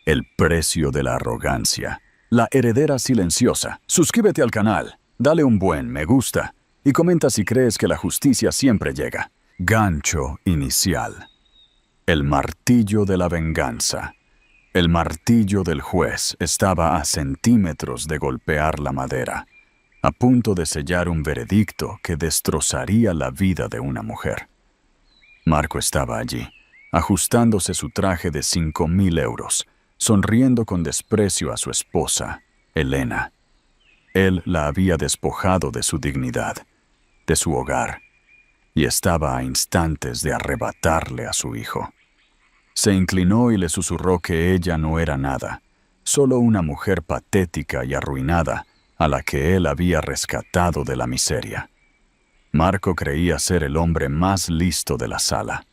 El precio de la arrogancia. La heredera silenciosa. Suscríbete al canal, dale un buen me gusta y comenta si crees que la justicia siempre llega. Gancho inicial. El martillo de la venganza. El martillo del juez estaba a centímetros de golpear la madera, a punto de sellar un veredicto que destrozaría la vida de una mujer. Marco estaba allí, ajustándose su traje de 5.000 euros, sonriendo con desprecio a su esposa, Elena. Él la había despojado de su dignidad, de su hogar, y estaba a instantes de arrebatarle a su hijo. Se inclinó y le susurró que ella no era nada, solo una mujer patética y arruinada a la que él había rescatado de la miseria. Marco creía ser el hombre más listo de la sala.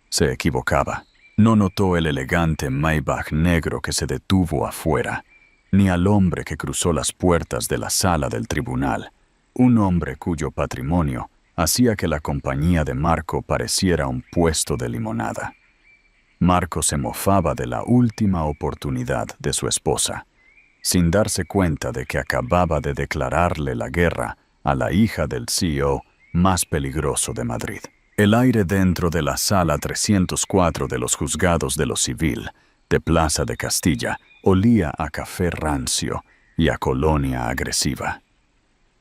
Se equivocaba. No notó el elegante Maybach negro que se detuvo afuera, ni al hombre que cruzó las puertas de la sala del tribunal, un hombre cuyo patrimonio hacía que la compañía de Marco pareciera un puesto de limonada. Marco se mofaba de la última oportunidad de su esposa, sin darse cuenta de que acababa de declararle la guerra a la hija del CEO más peligroso de Madrid. El aire dentro de la sala 304 de los juzgados de lo civil, de Plaza de Castilla, olía a café rancio y a colonia agresiva.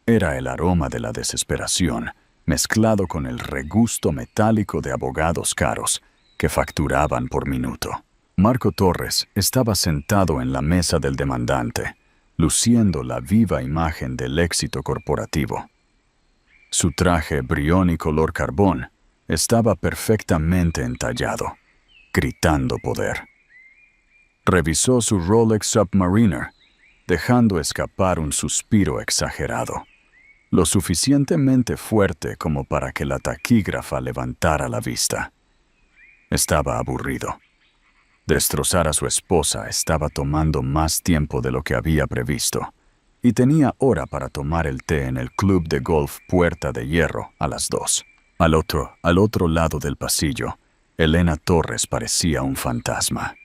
Era el aroma de la desesperación, mezclado con el regusto metálico de abogados caros que facturaban por minuto. Marco Torres estaba sentado en la mesa del demandante, luciendo la viva imagen del éxito corporativo. Su traje brión y color carbón estaba perfectamente entallado, gritando poder. Revisó su Rolex Submariner, dejando escapar un suspiro exagerado, lo suficientemente fuerte como para que la taquígrafa levantara la vista. Estaba aburrido. Destrozar a su esposa estaba tomando más tiempo de lo que había previsto, y tenía hora para tomar el té en el club de golf Puerta de Hierro a las 2. Al otro lado del pasillo, Elena Torres parecía un fantasma.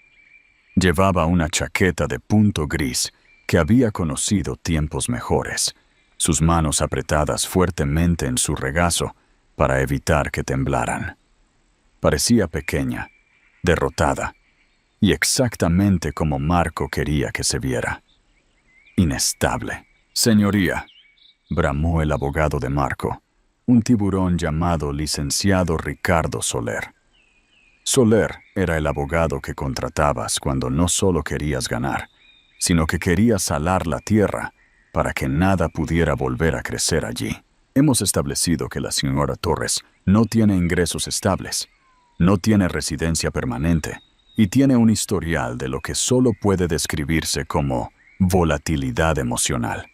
Llevaba una chaqueta de punto gris que había conocido tiempos mejores, sus manos apretadas fuertemente en su regazo para evitar que temblaran. Parecía pequeña, derrotada, y exactamente como Marco quería que se viera. Inestable. Señoría, bramó el abogado de Marco, un tiburón llamado licenciado Ricardo Soler. Soler era el abogado que contratabas cuando no solo querías ganar, sino que querías salar la tierra para que nada pudiera volver a crecer allí. Hemos establecido que la señora Torres no tiene ingresos estables, no tiene residencia permanente y tiene un historial de lo que solo puede describirse como volatilidad emocional.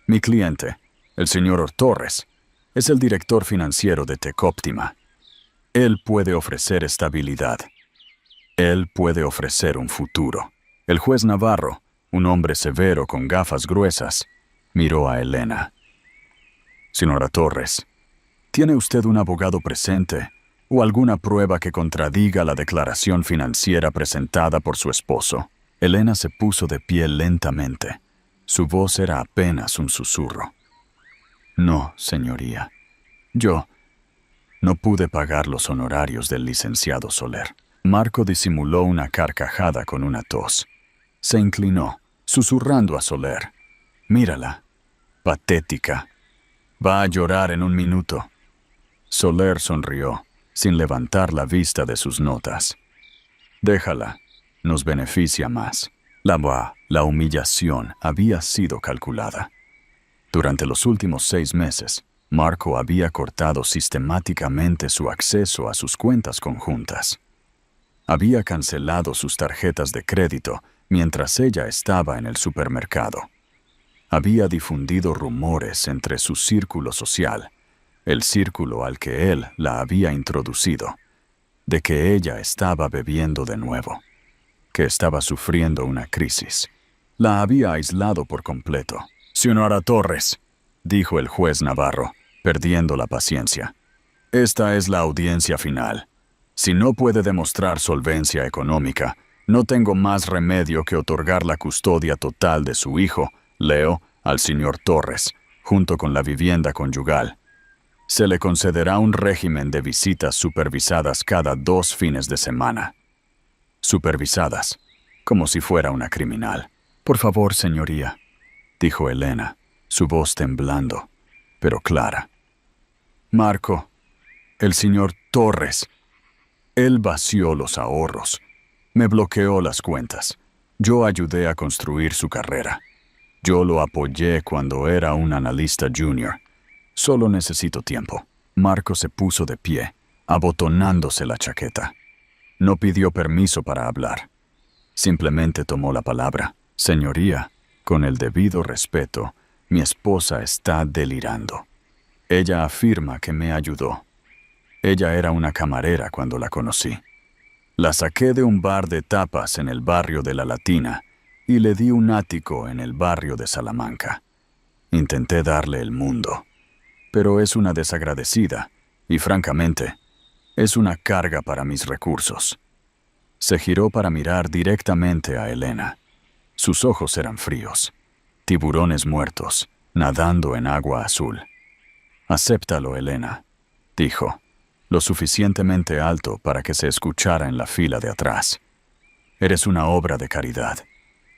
Mi cliente, el señor Torres, es el director financiero de Tecóptima. Él puede ofrecer estabilidad. Él puede ofrecer un futuro. El juez Navarro, un hombre severo con gafas gruesas, miró a Elena. Señora Torres, ¿tiene usted un abogado presente o alguna prueba que contradiga la declaración financiera presentada por su esposo? Elena se puso de pie lentamente. Su voz era apenas un susurro. No, señoría. Yo no pude pagar los honorarios del licenciado Soler. Marco disimuló una carcajada con una tos. Se inclinó, susurrando a Soler. Mírala. Patética. Va a llorar en un minuto. Soler sonrió, sin levantar la vista de sus notas. Déjala. Nos beneficia más. La humillación había sido calculada. Durante los últimos 6 meses, Marco había cortado sistemáticamente su acceso a sus cuentas conjuntas. Había cancelado sus tarjetas de crédito mientras ella estaba en el supermercado. Había difundido rumores entre su círculo social, el círculo al que él la había introducido, de que ella estaba bebiendo de nuevo, que estaba sufriendo una crisis. La había aislado por completo. Señora Torres, dijo el juez Navarro, perdiendo la paciencia. Esta es la audiencia final. Si no puede demostrar solvencia económica, No tengo más remedio que otorgar la custodia total de su hijo, Leo, al señor Torres, junto con la vivienda conyugal. Se le concederá un régimen de visitas supervisadas cada 2 fines de semana. Supervisadas, como si fuera una criminal. Por favor, señoría, dijo Elena, su voz temblando, pero clara. Marco, el señor Torres. Él vació los ahorros. Me bloqueó las cuentas. Yo ayudé a construir su carrera. Yo lo apoyé cuando era un analista junior. Solo necesito tiempo. Marco se puso de pie, abotonándose la chaqueta. No pidió permiso para hablar. Simplemente tomó la palabra. Señoría, con el debido respeto, mi esposa está delirando. Ella afirma que me ayudó. Ella era una camarera cuando la conocí. La saqué de un bar de tapas en el barrio de La Latina y le di un ático en el barrio de Salamanca. Intenté darle el mundo, pero es una desagradecida y, francamente, es una carga para mis recursos. Se giró para mirar directamente a Elena. Sus ojos eran fríos, tiburones muertos, nadando en agua azul. «Acéptalo, Elena», dijo, lo suficientemente alto para que se escuchara en la fila de atrás. «Eres una obra de caridad.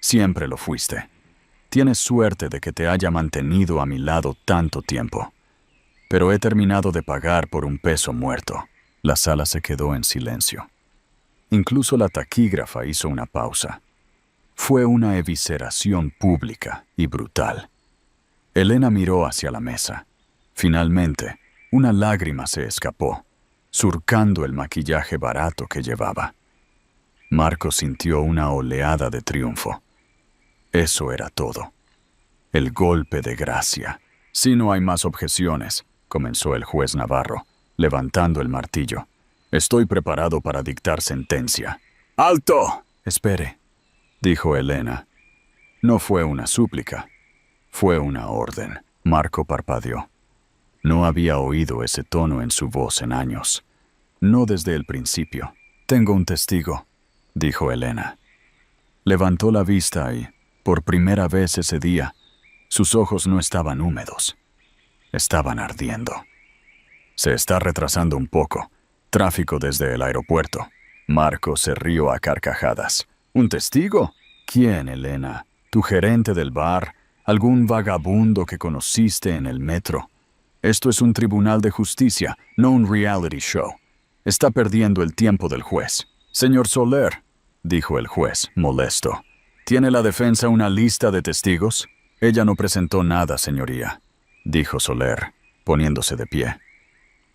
Siempre lo fuiste. Tienes suerte de que te haya mantenido a mi lado tanto tiempo. Pero he terminado de pagar por un peso muerto». La sala se quedó en silencio. Incluso la taquígrafa hizo una pausa. Fue una evisceración pública y brutal. Elena miró hacia la mesa. Finalmente, una lágrima se escapó, surcando el maquillaje barato que llevaba. Marco sintió una oleada de triunfo. Eso era todo. El golpe de gracia. «Si no hay más objeciones», comenzó el juez Navarro, levantando el martillo. «Estoy preparado para dictar sentencia». «¡Alto!» «Espere», dijo Elena. No fue una súplica, fue una orden. Marco parpadeó. No había oído ese tono en su voz en años. No desde el principio. «Tengo un testigo», dijo Elena. Levantó la vista y, por primera vez ese día, sus ojos no estaban húmedos. Estaban ardiendo. «Se está retrasando un poco. Tráfico desde el aeropuerto». Marco se rió a carcajadas. «¿Un testigo? ¿Quién, Elena? ¿Tu gerente del bar? ¿Algún vagabundo que conociste en el metro? Esto es un tribunal de justicia, no un reality show. Está perdiendo el tiempo del juez». «Señor Soler», dijo el juez, molesto, ¿tiene la defensa una lista de testigos?» «Ella no presentó nada, señoría», dijo Soler, poniéndose de pie.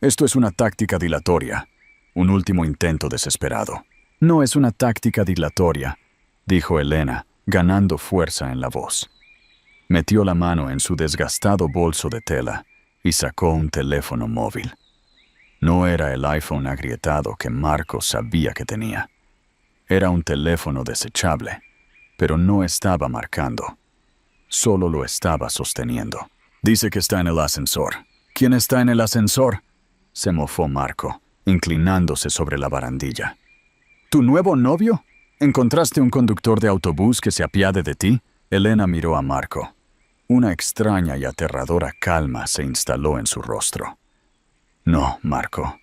«Esto es una táctica dilatoria, un último intento desesperado». «No es una táctica dilatoria», dijo Elena, ganando fuerza en la voz. Metió la mano en su desgastado bolso de tela y sacó un teléfono móvil. No era el iPhone agrietado que Marco sabía que tenía. Era un teléfono desechable, pero no estaba marcando. Solo lo estaba sosteniendo. «Dice que está en el ascensor». «¿Quién está en el ascensor?», se mofó Marco, inclinándose sobre la barandilla. «¿Tu nuevo novio? ¿Encontraste un conductor de autobús que se apiade de ti?» Elena miró a Marco. Una extraña y aterradora calma se instaló en su rostro. «No, Marco.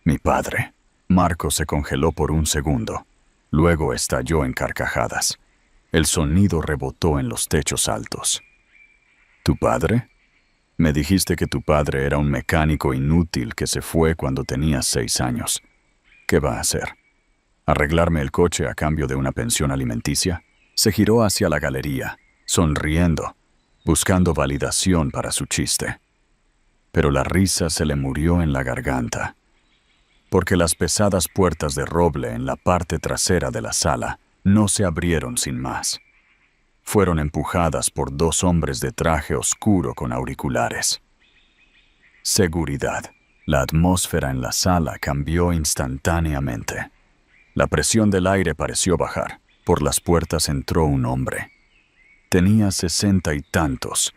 Mi padre». Marco se congeló por un segundo. Luego estalló en carcajadas. El sonido rebotó en los techos altos. «¿Tu padre? Me dijiste que tu padre era un mecánico inútil que se fue cuando tenías 6 años. ¿Qué va a hacer? ¿Arreglarme el coche a cambio de una pensión alimenticia?» Se giró hacia la galería, sonriendo, buscando validación para su chiste. Pero la risa se le murió en la garganta, porque las pesadas puertas de roble en la parte trasera de la sala no se abrieron sin más. Fueron empujadas por 2 hombres de traje oscuro con auriculares. Seguridad. La atmósfera en la sala cambió instantáneamente. La presión del aire pareció bajar. Por las puertas entró un hombre. Tenía 60 y tantos,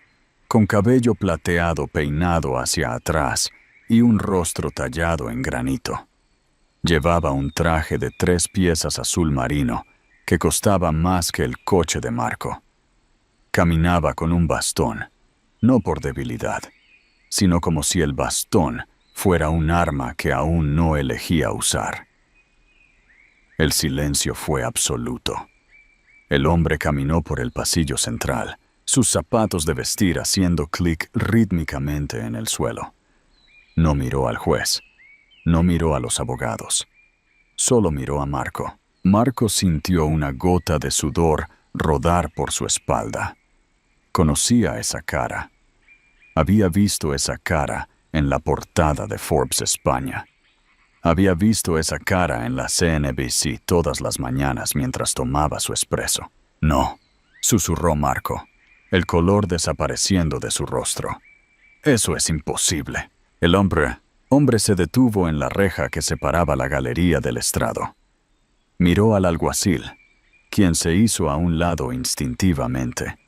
con cabello plateado peinado hacia atrás y un rostro tallado en granito. Llevaba un traje de 3 piezas azul marino que costaba más que el coche de Marco. Caminaba con un bastón, no por debilidad, sino como si el bastón fuera un arma que aún no elegía usar. El silencio fue absoluto. El hombre caminó por el pasillo central, sus zapatos de vestir haciendo clic rítmicamente en el suelo. No miró al juez, no miró a los abogados, solo miró a Marco. Marco sintió una gota de sudor rodar por su espalda. Conocía esa cara. Había visto esa cara en la portada de Forbes España. Había visto esa cara en la CNBC todas las mañanas mientras tomaba su espresso. No, susurró Marco, el color desapareciendo de su rostro. Eso es imposible. El hombre se detuvo en la reja que separaba la galería del estrado. Miró al alguacil, quien se hizo a un lado instintivamente.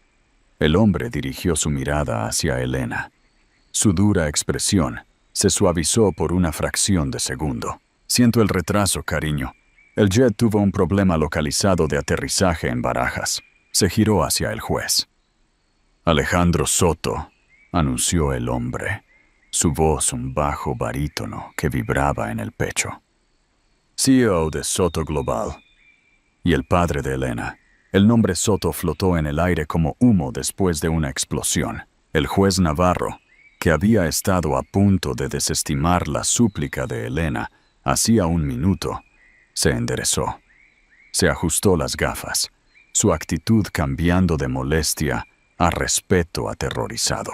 El hombre dirigió su mirada hacia Elena. Su dura expresión se suavizó por una fracción de segundo. Siento el retraso, cariño. El jet tuvo un problema localizado de aterrizaje en Barajas. Se giró hacia el juez. Alejandro Soto, anunció el hombre, su voz un bajo barítono que vibraba en el pecho. CEO de Soto Global. Y el padre de Elena. El nombre Soto flotó en el aire como humo después de una explosión. El juez Navarro, que había estado a punto de desestimar la súplica de Elena hacía un minuto, se enderezó. Se ajustó las gafas, su actitud cambiando de molestia a respeto aterrorizado.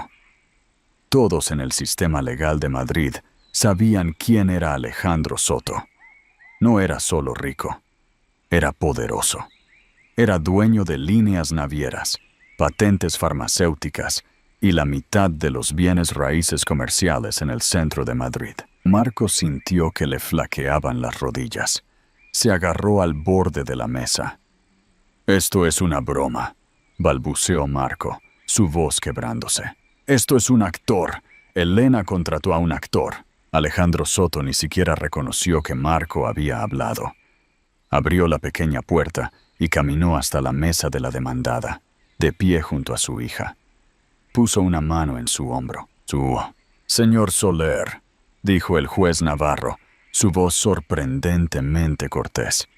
Todos en el sistema legal de Madrid sabían quién era Alejandro Soto. No era solo rico, era poderoso. Era dueño de líneas navieras, patentes farmacéuticas y la mitad de los bienes raíces comerciales en el centro de Madrid. Marco sintió que le flaqueaban las rodillas. Se agarró al borde de la mesa. «Esto es una broma», balbuceó Marco, su voz quebrándose. «Esto es un actor. Elena contrató a un actor». Alejandro Soto ni siquiera reconoció que Marco había hablado. Abrió la pequeña puerta y caminó hasta la mesa de la demandada, de pie junto a su hija. Puso una mano en su hombro. «Señor Soler», dijo el juez Navarro, su voz sorprendentemente cortés.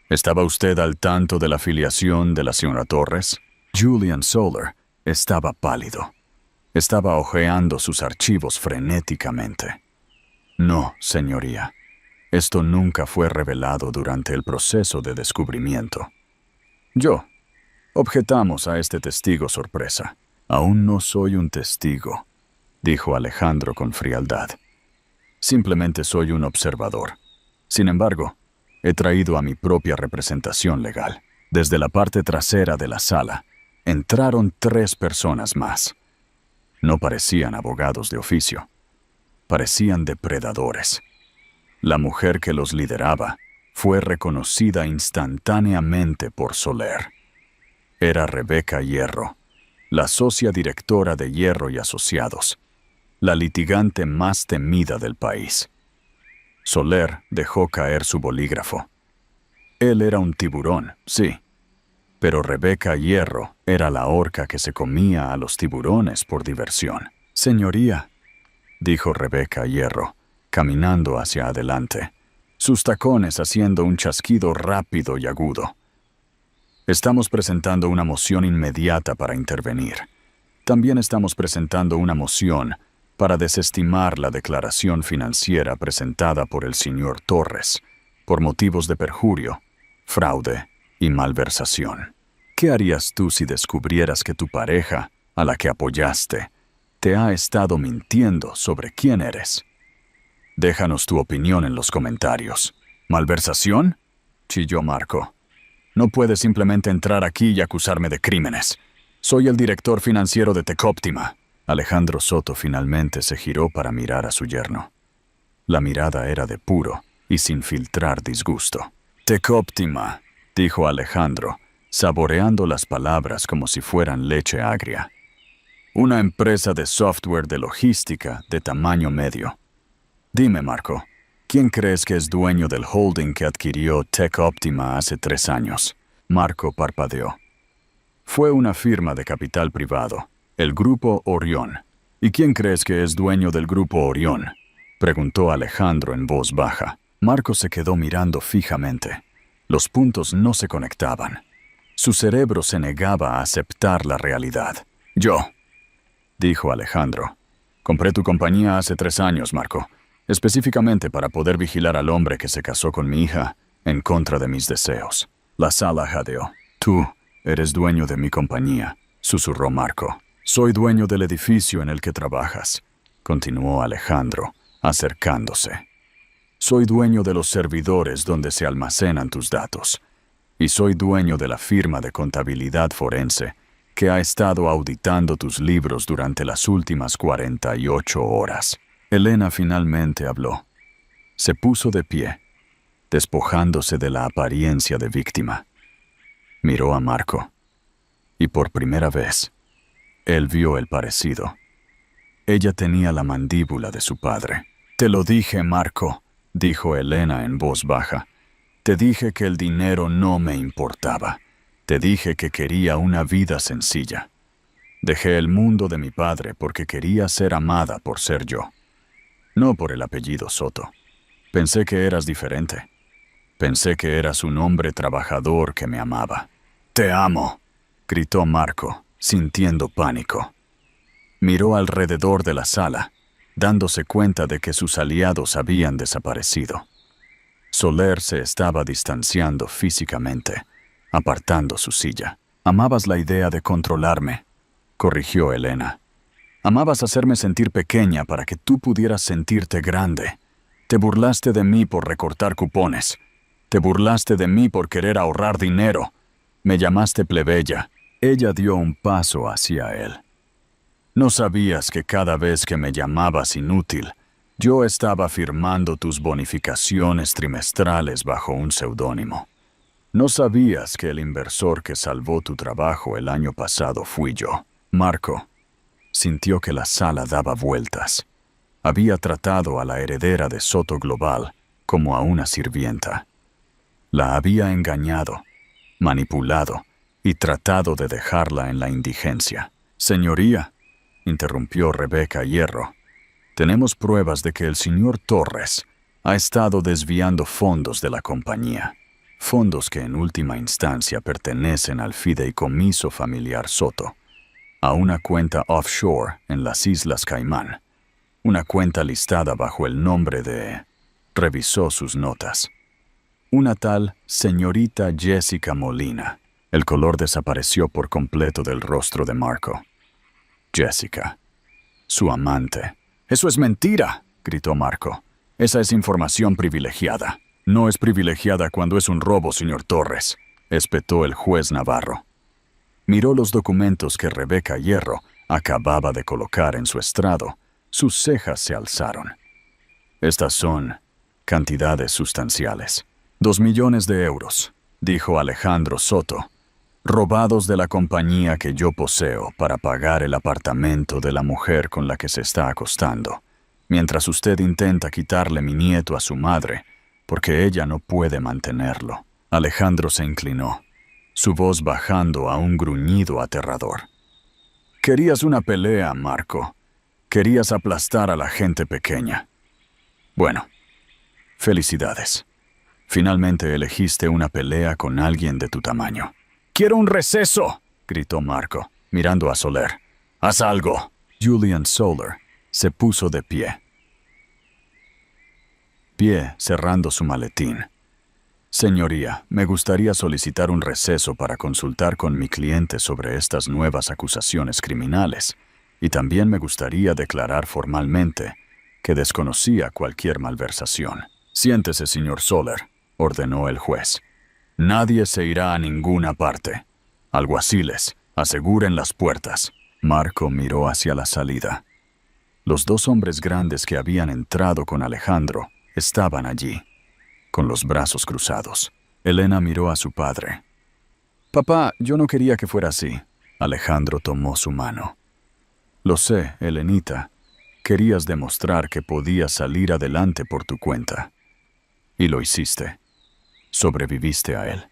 «¿Estaba usted al tanto de la filiación de la señora Torres?» Julian Soler estaba pálido. Estaba hojeando sus archivos frenéticamente. «No, señoría. Esto nunca fue revelado durante el proceso de descubrimiento». Objetamos a este testigo sorpresa. «Aún no soy un testigo», dijo Alejandro con frialdad. «Simplemente soy un observador. Sin embargo, he traído a mi propia representación legal. Desde la parte trasera de la sala, entraron 3 personas más. No parecían abogados de oficio. Parecían depredadores. La mujer que los lideraba fue reconocida instantáneamente por Soler. Era Rebeca Hierro, la socia directora de Hierro y Asociados, la litigante más temida del país. Soler dejó caer su bolígrafo. Él era un tiburón, sí, pero Rebeca Hierro era la orca que se comía a los tiburones por diversión. «Señoría», dijo Rebeca Hierro, caminando hacia adelante, sus tacones haciendo un chasquido rápido y agudo. «Estamos presentando una moción inmediata para intervenir. También estamos presentando una moción para desestimar la declaración financiera presentada por el señor Torres, por motivos de perjurio, fraude y malversación. ¿Qué harías tú si descubrieras que tu pareja, a la que apoyaste, te ha estado mintiendo sobre quién eres? Déjanos tu opinión en los comentarios». «¿Malversación?», chilló Marco. «No puedes simplemente entrar aquí y acusarme de crímenes. Soy el director financiero de Tecóptima». Alejandro Soto finalmente se giró para mirar a su yerno. La mirada era de puro y sin filtrar disgusto. «Tecóptima», dijo Alejandro, saboreando las palabras como si fueran leche agria. «Una empresa de software de logística de tamaño medio. Dime, Marco, ¿quién crees que es dueño del holding que adquirió Tecóptima hace 3 años? Marco parpadeó. Fue una firma de capital privado, el Grupo Orión. ¿Y quién crees que es dueño del Grupo Orión?, preguntó Alejandro en voz baja. Marco se quedó mirando fijamente. Los puntos no se conectaban. Su cerebro se negaba a aceptar la realidad. Yo, dijo Alejandro. Compré tu compañía hace 3 años, Marco, específicamente para poder vigilar al hombre que se casó con mi hija en contra de mis deseos. La sala jadeó. Tú eres dueño de mi compañía, susurró Marco. Soy dueño del edificio en el que trabajas, continuó Alejandro, acercándose. Soy dueño de los servidores donde se almacenan tus datos. Y soy dueño de la firma de contabilidad forense que ha estado auditando tus libros durante las últimas 48 horas. Elena finalmente habló. Se puso de pie, despojándose de la apariencia de víctima. Miró a Marco. Y por primera vez, él vio el parecido. Ella tenía la mandíbula de su padre. Te lo dije, Marco, dijo Elena en voz baja. Te dije que el dinero no me importaba. Te dije que quería una vida sencilla. Dejé el mundo de mi padre porque quería ser amada por ser yo. No por el apellido Soto. Pensé que eras diferente. Pensé que eras un hombre trabajador que me amaba. Te amo, gritó Marco, sintiendo pánico. Miró alrededor de la sala, dándose cuenta de que sus aliados habían desaparecido. Soler se estaba distanciando físicamente, apartando su silla. Amabas la idea de controlarme, corrigió Elena. Amabas hacerme sentir pequeña para que tú pudieras sentirte grande. Te burlaste de mí por recortar cupones. Te burlaste de mí por querer ahorrar dinero. Me llamaste plebeya. Ella dio un paso hacia él. No sabías que cada vez que me llamabas inútil, yo estaba firmando tus bonificaciones trimestrales bajo un seudónimo. No sabías que el inversor que salvó tu trabajo el año pasado fui yo. Marco sintió que la sala daba vueltas. Había tratado a la heredera de Soto Global como a una sirvienta. La había engañado, manipulado y tratado de dejarla en la indigencia. Señoría, interrumpió Rebeca Hierro, tenemos pruebas de que el señor Torres ha estado desviando fondos de la compañía. Fondos que en última instancia pertenecen al fideicomiso familiar Soto, a una cuenta offshore en las Islas Caimán. Una cuenta listada bajo el nombre de... Revisó sus notas. Una tal señorita Jessica Molina. El color desapareció por completo del rostro de Marco. Jessica, su amante. «¡Eso es mentira!», gritó Marco. «Esa es información privilegiada». «No es privilegiada cuando es un robo, señor Torres», espetó el juez Navarro. Miró los documentos que Rebeca Hierro acababa de colocar en su estrado. Sus cejas se alzaron. «Estas son cantidades sustanciales. 2 millones de euros», dijo Alejandro Soto, «robados de la compañía que yo poseo para pagar el apartamento de la mujer con la que se está acostando, mientras usted intenta quitarle mi nieto a su madre, porque ella no puede mantenerlo». Alejandro se inclinó, su voz bajando a un gruñido aterrador. «Querías una pelea, Marco. Querías aplastar a la gente pequeña. Bueno, felicidades. Finalmente elegiste una pelea con alguien de tu tamaño». «¡Quiero un receso!», gritó Marco, mirando a Soler. «¡Haz algo!». Julian Soler se puso de pie, cerrando su maletín. «Señoría, me gustaría solicitar un receso para consultar con mi cliente sobre estas nuevas acusaciones criminales, y también me gustaría declarar formalmente que desconocía cualquier malversación». «Siéntese, señor Soler», ordenó el juez. «Nadie se irá a ninguna parte. Alguaciles, aseguren las puertas». Marco miró hacia la salida. Los 2 hombres grandes que habían entrado con Alejandro estaban allí, con los brazos cruzados. Elena miró a su padre. «Papá, yo no quería que fuera así». Alejandro tomó su mano. «Lo sé, Elenita. Querías demostrar que podías salir adelante por tu cuenta. Y lo hiciste. Sobreviviste a él».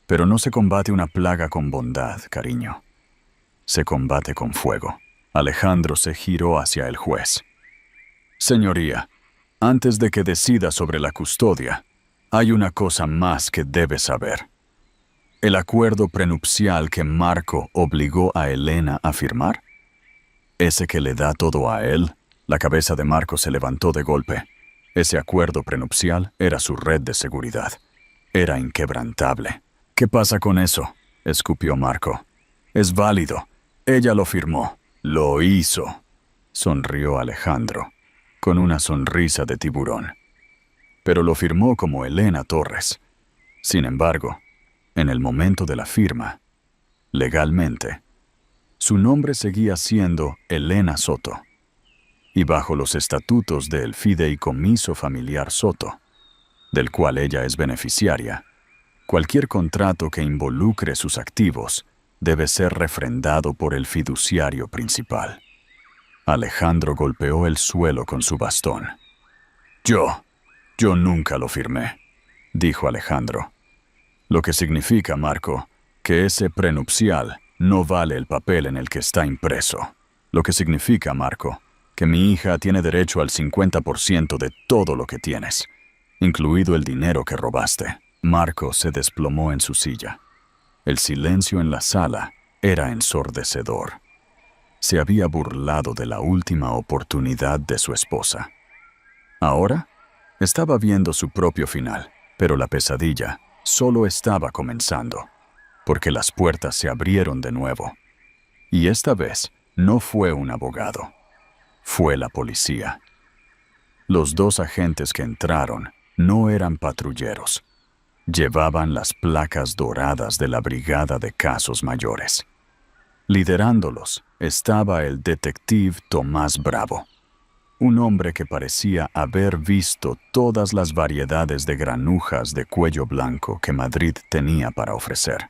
Pero no se combate una plaga con bondad, cariño. Se combate con fuego. Alejandro se giró hacia el juez. Señoría, antes de que decida sobre la custodia, hay una cosa más que debe saber. ¿El acuerdo prenupcial que Marco obligó a Elena a firmar? ¿Ese que le da todo a él? La cabeza de Marco se levantó de golpe. Ese acuerdo prenupcial era su red de seguridad. Era inquebrantable. ¿Qué pasa con eso?, escupió Marco. Es válido. Ella lo firmó. Lo hizo. Sonrió Alejandro, con una sonrisa de tiburón. Pero lo firmó como Elena Torres. Sin embargo, en el momento de la firma, legalmente, su nombre seguía siendo Elena Soto. Y bajo los estatutos del Fideicomiso Familiar Soto, del cual ella es beneficiaria, cualquier contrato que involucre sus activos debe ser refrendado por el fiduciario principal. Alejandro golpeó el suelo con su bastón. Yo nunca lo firmé, dijo Alejandro. Lo que significa, Marco, que ese prenupcial no vale el papel en el que está impreso. Lo que significa, Marco, que mi hija tiene derecho al 50% de todo lo que tienes, incluido el dinero que robaste. Marco se desplomó en su silla. El silencio en la sala era ensordecedor. Se había burlado de la última oportunidad de su esposa. Ahora estaba viendo su propio final, pero la pesadilla solo estaba comenzando, porque las puertas se abrieron de nuevo. Y esta vez no fue un abogado, fue la policía. Los dos agentes que entraron no eran patrulleros. Llevaban las placas doradas de la Brigada de Casos Mayores. Liderándolos estaba el detective Tomás Bravo, un hombre que parecía haber visto todas las variedades de granujas de cuello blanco que Madrid tenía para ofrecer,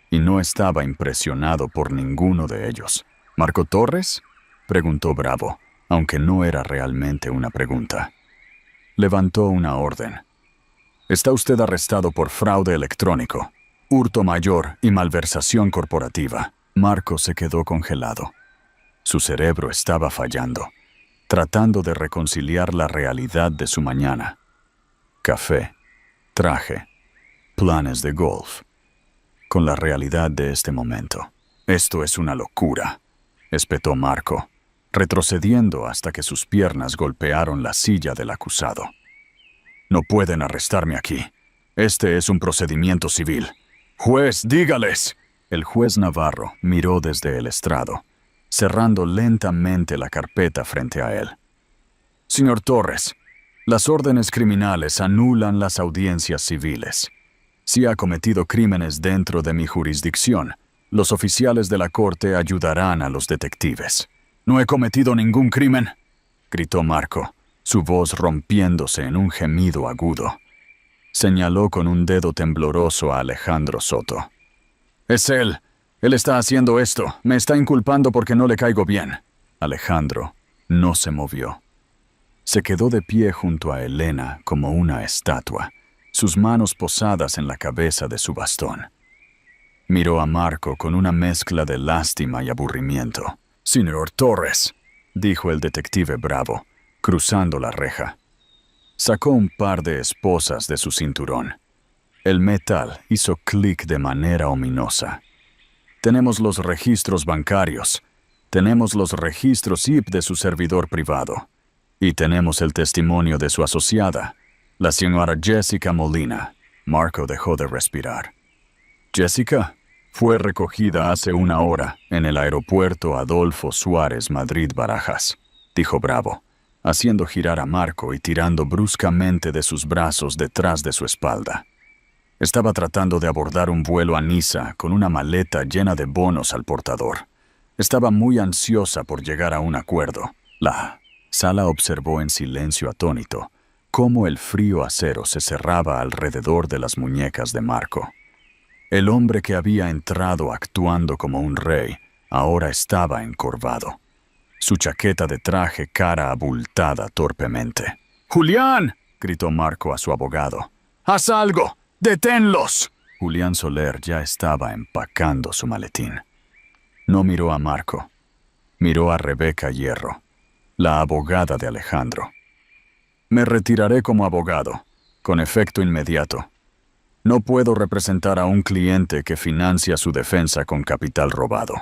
y no estaba impresionado por ninguno de ellos. ¿Marco Torres?, preguntó Bravo, aunque no era realmente una pregunta. Levantó una orden. Está usted arrestado por fraude electrónico, hurto mayor y malversación corporativa. Marco se quedó congelado. Su cerebro estaba fallando, tratando de reconciliar la realidad de su mañana. Café, traje, planes de golf, con la realidad de este momento. Esto es una locura, espetó Marco, retrocediendo hasta que sus piernas golpearon la silla del acusado. No pueden arrestarme aquí. Este es un procedimiento civil. Juez, dígales. El juez Navarro miró desde el estrado, cerrando lentamente la carpeta frente a él. Señor Torres, las órdenes criminales anulan las audiencias civiles. Si ha cometido crímenes dentro de mi jurisdicción, los oficiales de la corte ayudarán a los detectives. No he cometido ningún crimen, gritó Marco, su voz rompiéndose en un gemido agudo. Señaló con un dedo tembloroso a Alejandro Soto. Es él. Él está haciendo esto. Me está inculpando porque no le caigo bien. Alejandro no se movió. Se quedó de pie junto a Elena como una estatua, sus manos posadas en la cabeza de su bastón. Miró a Marco con una mezcla de lástima y aburrimiento. Señor Torres, dijo el detective Bravo, cruzando la reja. Sacó un par de esposas de su cinturón. El metal hizo clic de manera ominosa. Tenemos los registros bancarios, tenemos los registros IP de su servidor privado, y tenemos el testimonio de su asociada, la señora Jessica Molina. Marco dejó de respirar. Jessica fue recogida hace una hora en el aeropuerto Adolfo Suárez Madrid-Barajas, dijo Bravo, haciendo girar a Marco y tirando bruscamente de sus brazos detrás de su espalda. Estaba tratando de abordar un vuelo a Niza con una maleta llena de bonos al portador. Estaba muy ansiosa por llegar a un acuerdo. La sala observó en silencio atónito cómo el frío acero se cerraba alrededor de las muñecas de Marco. El hombre que había entrado actuando como un rey ahora estaba encorvado. Su chaqueta de traje cara abultada torpemente. «¡Julián!», gritó Marco a su abogado. «¡Haz algo! ¡Deténlos!». Julián Soler ya estaba empacando su maletín. No miró a Marco. Miró a Rebeca Hierro, la abogada de Alejandro. Me retiraré como abogado, con efecto inmediato. No puedo representar a un cliente que financia su defensa con capital robado.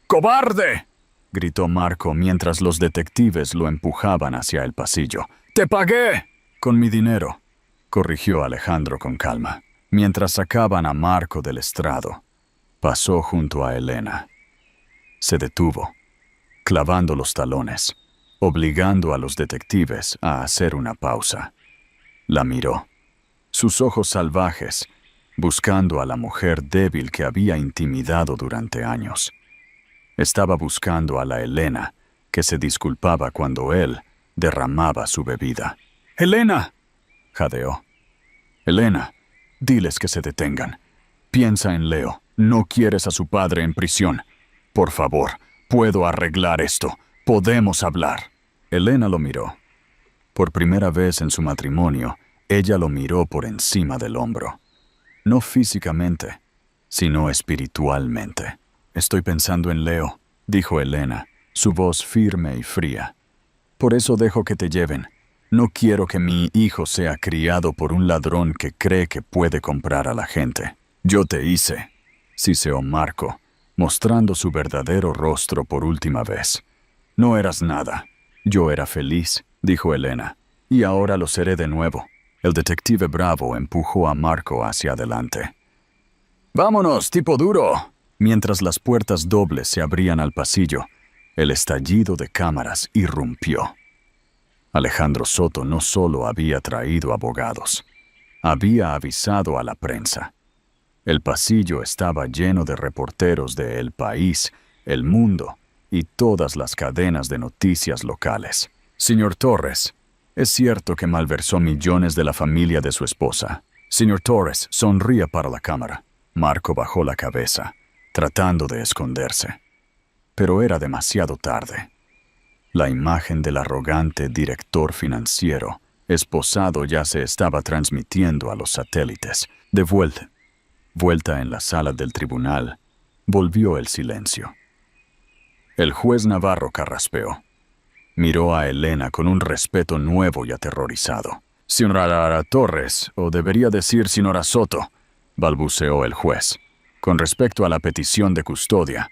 ¡Cobarde!, gritó Marco mientras los detectives lo empujaban hacia el pasillo. ¡Te pagué! Con mi dinero, corrigió Alejandro con calma. Mientras sacaban a Marco del estrado, pasó junto a Elena. Se detuvo, clavando los talones, obligando a los detectives a hacer una pausa. La miró, sus ojos salvajes, buscando a la mujer débil que había intimidado durante años. Estaba buscando a la Elena, que se disculpaba cuando él derramaba su bebida. ¡Elena!, jadeó. Elena, diles que se detengan. Piensa en Leo. No quieres a su padre en prisión. Por favor, puedo arreglar esto. Podemos hablar. Elena lo miró. Por primera vez en su matrimonio, ella lo miró por encima del hombro. No físicamente, sino espiritualmente. Estoy pensando en Leo, dijo Elena, su voz firme y fría. Por eso dejo que te lleven. No quiero que mi hijo sea criado por un ladrón que cree que puede comprar a la gente. Yo te hice, siseó Marco, mostrando su verdadero rostro por última vez. No eras nada. Yo era feliz, dijo Elena, y ahora lo seré de nuevo. El detective Bravo empujó a Marco hacia adelante. ¡Vámonos, tipo duro! Mientras las puertas dobles se abrían al pasillo, el estallido de cámaras irrumpió. Alejandro Soto no solo había traído abogados, había avisado a la prensa. El pasillo estaba lleno de reporteros de El País, El Mundo y todas las cadenas de noticias locales. Señor Torres, es cierto que malversó millones de la familia de su esposa. Señor Torres, sonría para la cámara. Marco bajó la cabeza, tratando de esconderse. Pero era demasiado tarde. La imagen del arrogante director financiero, esposado, ya se estaba transmitiendo a los satélites. De vuelta en la sala del tribunal, volvió el silencio. El juez Navarro carraspeó. Miró a Elena con un respeto nuevo y aterrorizado. Señora Torres, o debería decir señora Soto, balbuceó el juez. Con respecto a la petición de custodia,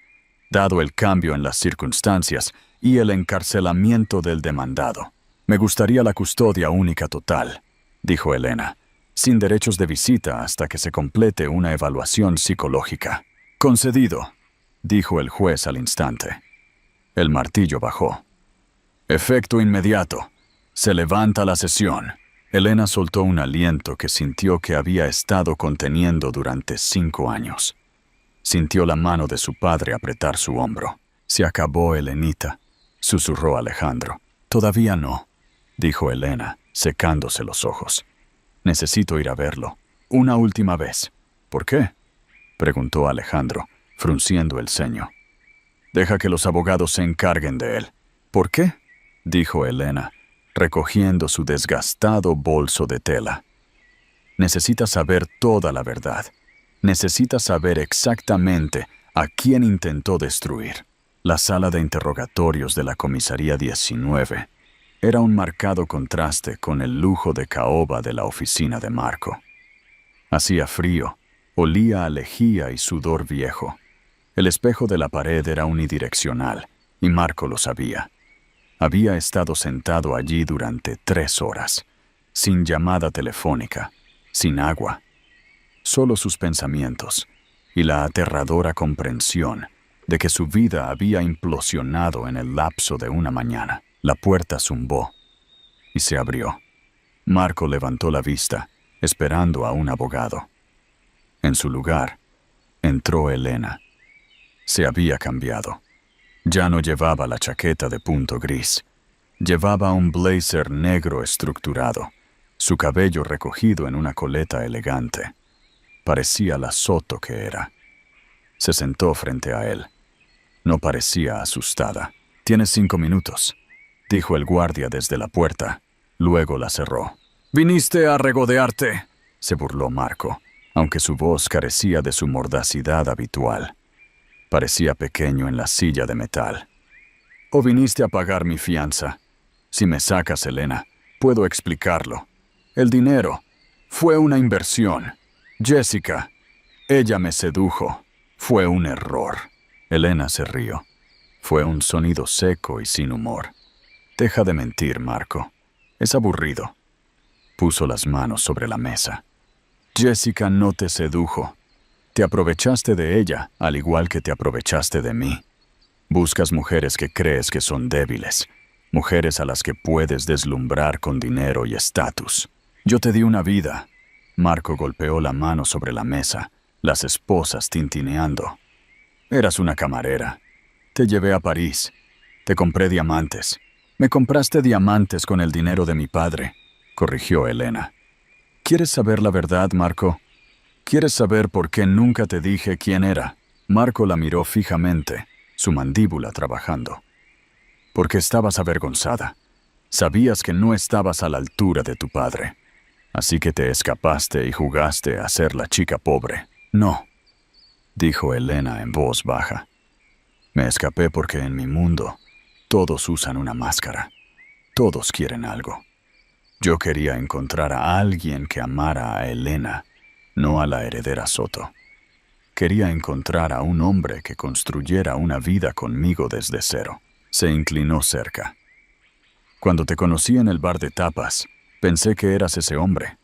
dado el cambio en las circunstancias y el encarcelamiento del demandado, me gustaría la custodia única total, dijo Elena, sin derechos de visita hasta que se complete una evaluación psicológica. Concedido, dijo el juez al instante. El martillo bajó. Efecto inmediato. Se levanta la sesión. Elena soltó un aliento que sintió que había estado conteniendo durante 5 años. Sintió la mano de su padre apretar su hombro. Se acabó, Elenita, susurró Alejandro. Todavía no, dijo Elena, secándose los ojos. Necesito ir a verlo. Una última vez. ¿Por qué?, preguntó Alejandro, frunciendo el ceño. Deja que los abogados se encarguen de él. ¿Por qué?, dijo Elena, recogiendo su desgastado bolso de tela. Necesita saber toda la verdad. Necesita saber exactamente a quién intentó destruir. La sala de interrogatorios de la comisaría 19 era un marcado contraste con el lujo de caoba de la oficina de Marco. Hacía frío, olía a lejía y sudor viejo. El espejo de la pared era unidireccional, y Marco lo sabía. Había estado sentado allí durante 3 horas, sin llamada telefónica, sin agua. Solo sus pensamientos y la aterradora comprensión de que su vida había implosionado en el lapso de una mañana. La puerta zumbó y se abrió. Marco levantó la vista, esperando a un abogado. En su lugar, entró Elena. Se había cambiado. Ya no llevaba la chaqueta de punto gris. Llevaba un blazer negro estructurado, su cabello recogido en una coleta elegante. Parecía la Soto que era. Se sentó frente a él. No parecía asustada. «Tienes 5 minutos», dijo el guardia desde la puerta. Luego la cerró. «¿Viniste a regodearte?», se burló Marco. aunque su voz carecía de su mordacidad habitual. Parecía pequeño en la silla de metal. «¿O viniste a pagar mi fianza? Si me sacas, Elena, puedo explicarlo. El dinero fue una inversión. Jessica, ella me sedujo. Fue un error». Elena se rió. Fue un sonido seco y sin humor. «Deja de mentir, Marco. Es aburrido». Puso las manos sobre la mesa. «Jessica no te sedujo. Te aprovechaste de ella, al igual que te aprovechaste de mí. Buscas mujeres que crees que son débiles, mujeres a las que puedes deslumbrar con dinero y estatus. Yo te di una vida». Marco golpeó la mano sobre la mesa, las esposas tintineando. «Eras una camarera. Te llevé a París. Te compré diamantes. Me compraste diamantes con el dinero de mi padre», corrigió Elena. «¿Quieres saber la verdad, Marco? ¿Quieres saber por qué nunca te dije quién era?» Marco la miró fijamente, su mandíbula trabajando. «Porque estabas avergonzada. Sabías que no estabas a la altura de tu padre. Así que te escapaste y jugaste a ser la chica pobre». «No», dijo Elena en voz baja. «Me escapé porque en mi mundo todos usan una máscara. Todos quieren algo. Yo quería encontrar a alguien que amara a Elena, no a la heredera Soto. Quería encontrar a un hombre que construyera una vida conmigo desde cero». Se inclinó cerca. «Cuando te conocí en el bar de tapas, pensé que eras ese hombre.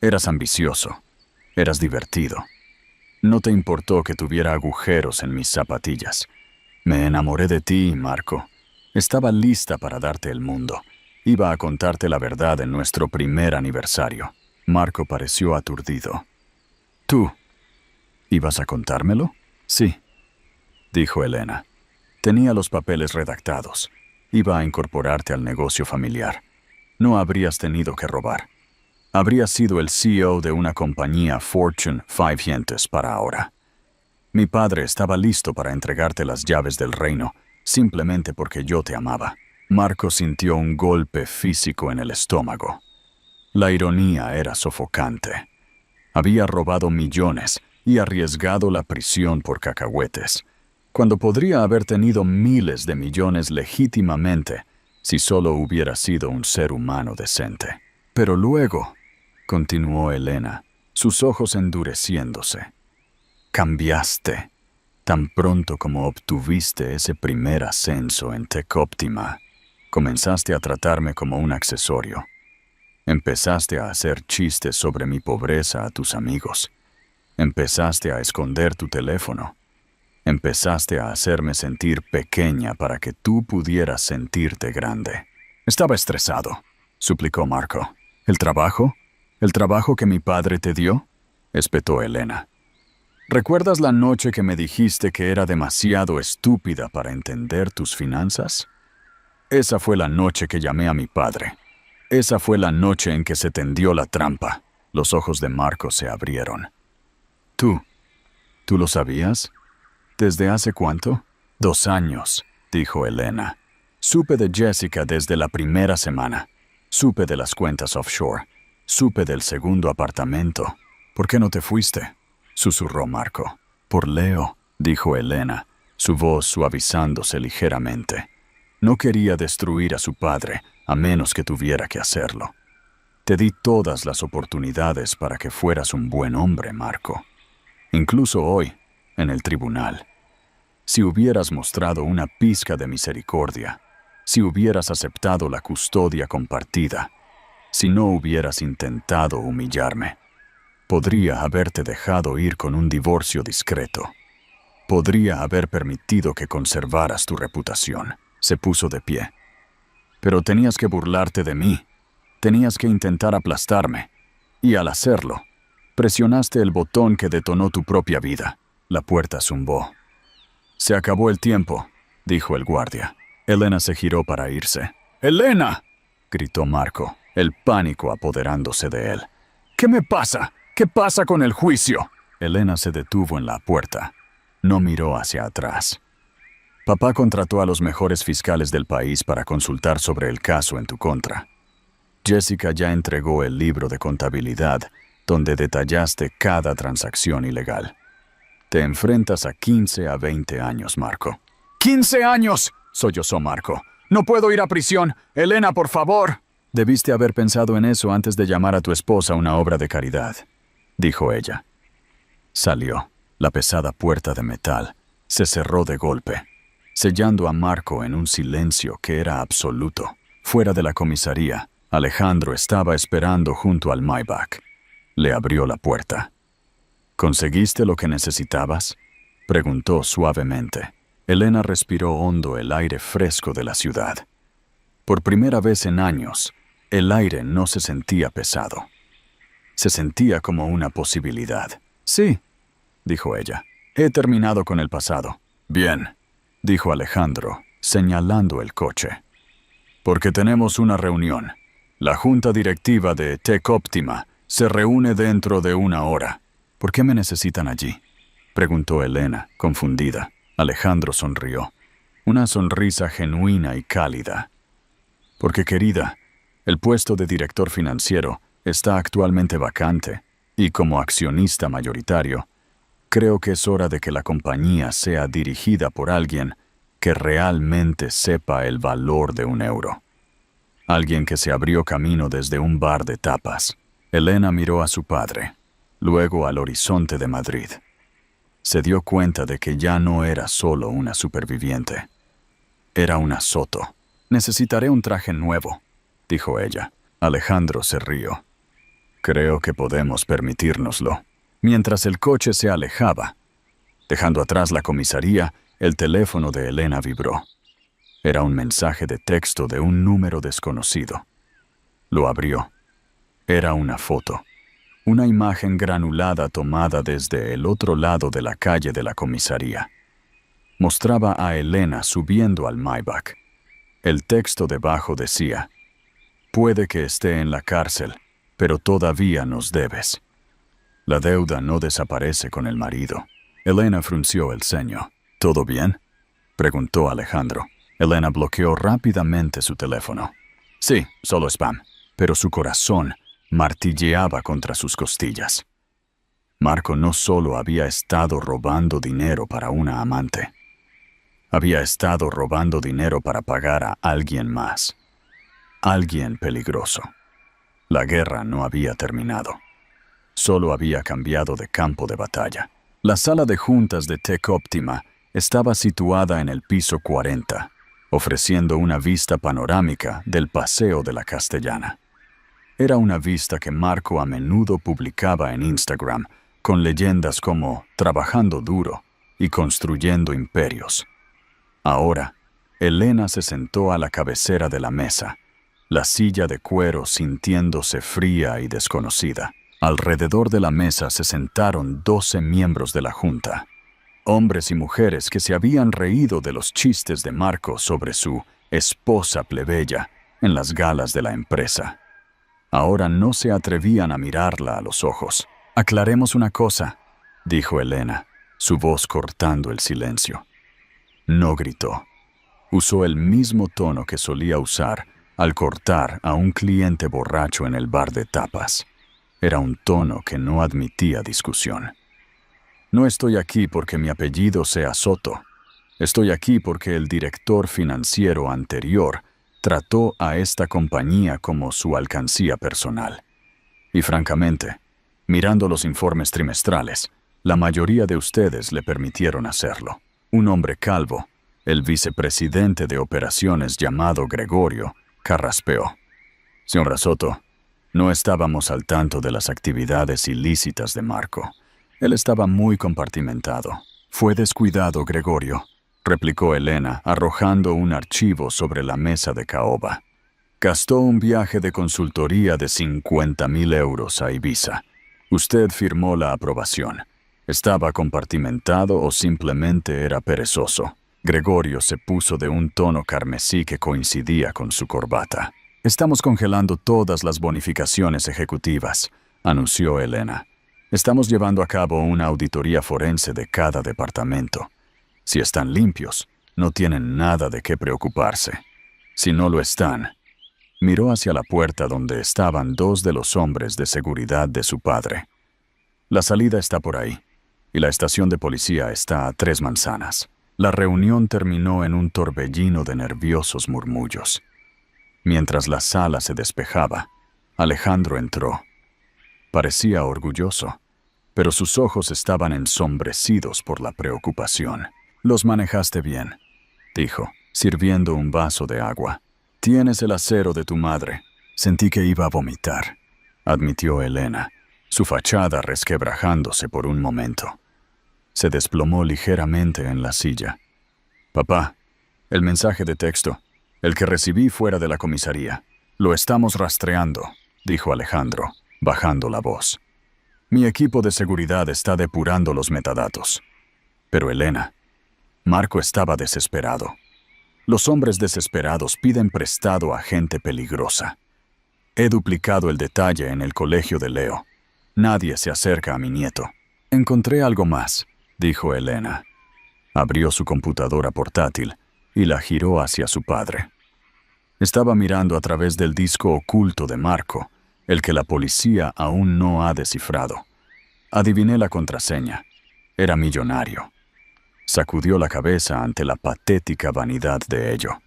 Eras ambicioso. Eras divertido. No te importó que tuviera agujeros en mis zapatillas. Me enamoré de ti, Marco. Estaba lista para darte el mundo. Iba a contarte la verdad en nuestro primer aniversario». Marco pareció aturdido. «¿Tú ibas a contármelo?» «Sí», dijo Elena. «Tenía los papeles redactados. Iba a incorporarte al negocio familiar. No habrías tenido que robar. Habrías sido el CEO de una compañía Fortune 500 para ahora. Mi padre estaba listo para entregarte las llaves del reino, simplemente porque yo te amaba». Marco sintió un golpe físico en el estómago. La ironía era sofocante. Había robado millones y arriesgado la prisión por cacahuetes, cuando podría haber tenido miles de millones legítimamente si solo hubiera sido un ser humano decente. «Pero luego», continuó Elena, sus ojos endureciéndose, «cambiaste. Tan pronto como obtuviste ese primer ascenso en Tech Optima, comenzaste a tratarme como un accesorio. Empezaste a hacer chistes sobre mi pobreza a tus amigos. Empezaste a esconder tu teléfono. Empezaste a hacerme sentir pequeña para que tú pudieras sentirte grande». «Estaba estresado», suplicó Marco. «¿El trabajo? ¿El trabajo que mi padre te dio?», espetó Elena. «¿Recuerdas la noche que me dijiste que era demasiado estúpida para entender tus finanzas? Esa fue la noche que llamé a mi padre. Esa fue la noche en que se tendió la trampa». Los ojos de Marco se abrieron. ¿Tú lo sabías? ¿Desde hace cuánto?» 2 años, dijo Elena. «Supe de Jessica desde la primera semana. Supe de las cuentas offshore. Supe del segundo apartamento. ¿Por qué no te fuiste?», susurró Marco. «Por Leo», dijo Elena, su voz suavizándose ligeramente. «No quería destruir a su padre, a menos que tuviera que hacerlo. Te di todas las oportunidades para que fueras un buen hombre, Marco. Incluso hoy, en el tribunal. Si hubieras mostrado una pizca de misericordia, si hubieras aceptado la custodia compartida, si no hubieras intentado humillarme, podría haberte dejado ir con un divorcio discreto. Podría haber permitido que conservaras tu reputación». Se puso de pie. «Pero tenías que burlarte de mí. Tenías que intentar aplastarme. Y al hacerlo, presionaste el botón que detonó tu propia vida». La puerta zumbó. «Se acabó el tiempo», dijo el guardia. Elena se giró para irse. «¡Elena!», gritó Marco, el pánico apoderándose de él. «¿Qué me pasa? ¿Qué pasa con el juicio?». Elena se detuvo en la puerta. No miró hacia atrás. «Papá contrató a los mejores fiscales del país para consultar sobre el caso en tu contra. Jessica ya entregó el libro de contabilidad, donde detallaste cada transacción ilegal. Te enfrentas a 15 a 20 años, Marco. ¡15 años!, sollozó Marco. ¡No puedo ir a prisión! ¡Elena, por favor! Debiste haber pensado en eso antes de llamar a tu esposa una obra de caridad, dijo ella. Salió. La pesada puerta de metal se cerró de golpe, sellando a Marco en un silencio que era absoluto. Fuera de la comisaría, Alejandro estaba esperando junto al Maybach. Le abrió la puerta. ¿Conseguiste lo que necesitabas?, preguntó suavemente. Elena respiró hondo el aire fresco de la ciudad. Por primera vez en años, el aire no se sentía pesado. Se sentía como una posibilidad. Sí, dijo ella. He terminado con el pasado. Bien, dijo Alejandro, señalando el coche. Porque tenemos una reunión. La junta directiva de Tech Optima se reúne dentro de 1 hora. ¿Por qué me necesitan allí?, preguntó Elena, confundida. Alejandro sonrió. Una sonrisa genuina y cálida. Porque, querida, el puesto de director financiero está actualmente vacante y como accionista mayoritario, creo que es hora de que la compañía sea dirigida por alguien que realmente sepa el valor de 1 euro. Alguien que se abrió camino desde un bar de tapas. Elena miró a su padre, luego al horizonte de Madrid. Se dio cuenta de que ya no era solo una superviviente. Era una Soto. Necesitaré un traje nuevo, dijo ella. Alejandro se rió. Creo que podemos permitírnoslo. Mientras el coche se alejaba, dejando atrás la comisaría, el teléfono de Elena vibró. Era un mensaje de texto de un número desconocido. Lo abrió. Era una foto. Una imagen granulada tomada desde el otro lado de la calle de la comisaría. Mostraba a Elena subiendo al Maybach. El texto debajo decía: «Puede que esté en la cárcel, pero todavía nos debes». La deuda no desaparece con el marido. Elena frunció el ceño. ¿Todo bien?, preguntó Alejandro. Elena bloqueó rápidamente su teléfono. Sí, solo spam. Pero su corazón martilleaba contra sus costillas. Marco no solo había estado robando dinero para una amante. Había estado robando dinero para pagar a alguien más. Alguien peligroso. La guerra no había terminado. Solo había cambiado de campo de batalla. La sala de juntas de Tech Optima estaba situada en el piso 40, ofreciendo una vista panorámica del Paseo de la Castellana. Era una vista que Marco a menudo publicaba en Instagram, con leyendas como «trabajando duro» y «construyendo imperios». Ahora, Elena se sentó a la cabecera de la mesa, la silla de cuero sintiéndose fría y desconocida. Alrededor de la mesa se sentaron 12 miembros de la junta, hombres y mujeres que se habían reído de los chistes de Marco sobre su esposa plebeya en las galas de la empresa. Ahora no se atrevían a mirarla a los ojos. «Aclaremos una cosa», dijo Elena, su voz cortando el silencio. No gritó. Usó el mismo tono que solía usar al cortar a un cliente borracho en el bar de tapas. Era un tono que no admitía discusión. No estoy aquí porque mi apellido sea Soto. Estoy aquí porque el director financiero anterior trató a esta compañía como su alcancía personal. Y francamente, mirando los informes trimestrales, la mayoría de ustedes le permitieron hacerlo. Un hombre calvo, el vicepresidente de operaciones llamado Gregorio, carraspeó. Señora Soto, no estábamos al tanto de las actividades ilícitas de Marco. Él estaba muy compartimentado. Fue descuidado, Gregorio, replicó Elena, arrojando un archivo sobre la mesa de caoba. Gastó un viaje de consultoría de 50.000 euros a Ibiza. Usted firmó la aprobación. ¿Estaba compartimentado o simplemente era perezoso? Gregorio se puso de un tono carmesí que coincidía con su corbata. Estamos congelando todas las bonificaciones ejecutivas, anunció Elena. Estamos llevando a cabo una auditoría forense de cada departamento. Si están limpios, no tienen nada de qué preocuparse. Si no lo están, Miró hacia la puerta donde estaban dos de los hombres de seguridad de su padre. La salida está por ahí, y la estación de policía está a 3 manzanas. La reunión terminó en un torbellino de nerviosos murmullos. Mientras la sala se despejaba, Alejandro entró. Parecía orgulloso, pero sus ojos estaban ensombrecidos por la preocupación. «Los manejaste bien», dijo, sirviendo un vaso de agua. «Tienes el acero de tu madre». «Sentí que iba a vomitar», admitió Elena, su fachada resquebrajándose por un momento. Se desplomó ligeramente en la silla. «Papá, el mensaje de texto, el que recibí fuera de la comisaría. Lo estamos rastreando», dijo Alejandro, bajando la voz. «Mi equipo de seguridad está depurando los metadatos». Pero Elena, Marco estaba desesperado. Los hombres desesperados piden prestado a gente peligrosa. He duplicado el detalle en el colegio de Leo. Nadie se acerca a mi nieto. «Encontré algo más», dijo Elena. Abrió su computadora portátil y la giró hacia su padre. Estaba mirando a través del disco oculto de Marco, el que la policía aún no ha descifrado. Adiviné la contraseña. Era millonario. Sacudió la cabeza ante la patética vanidad de ello.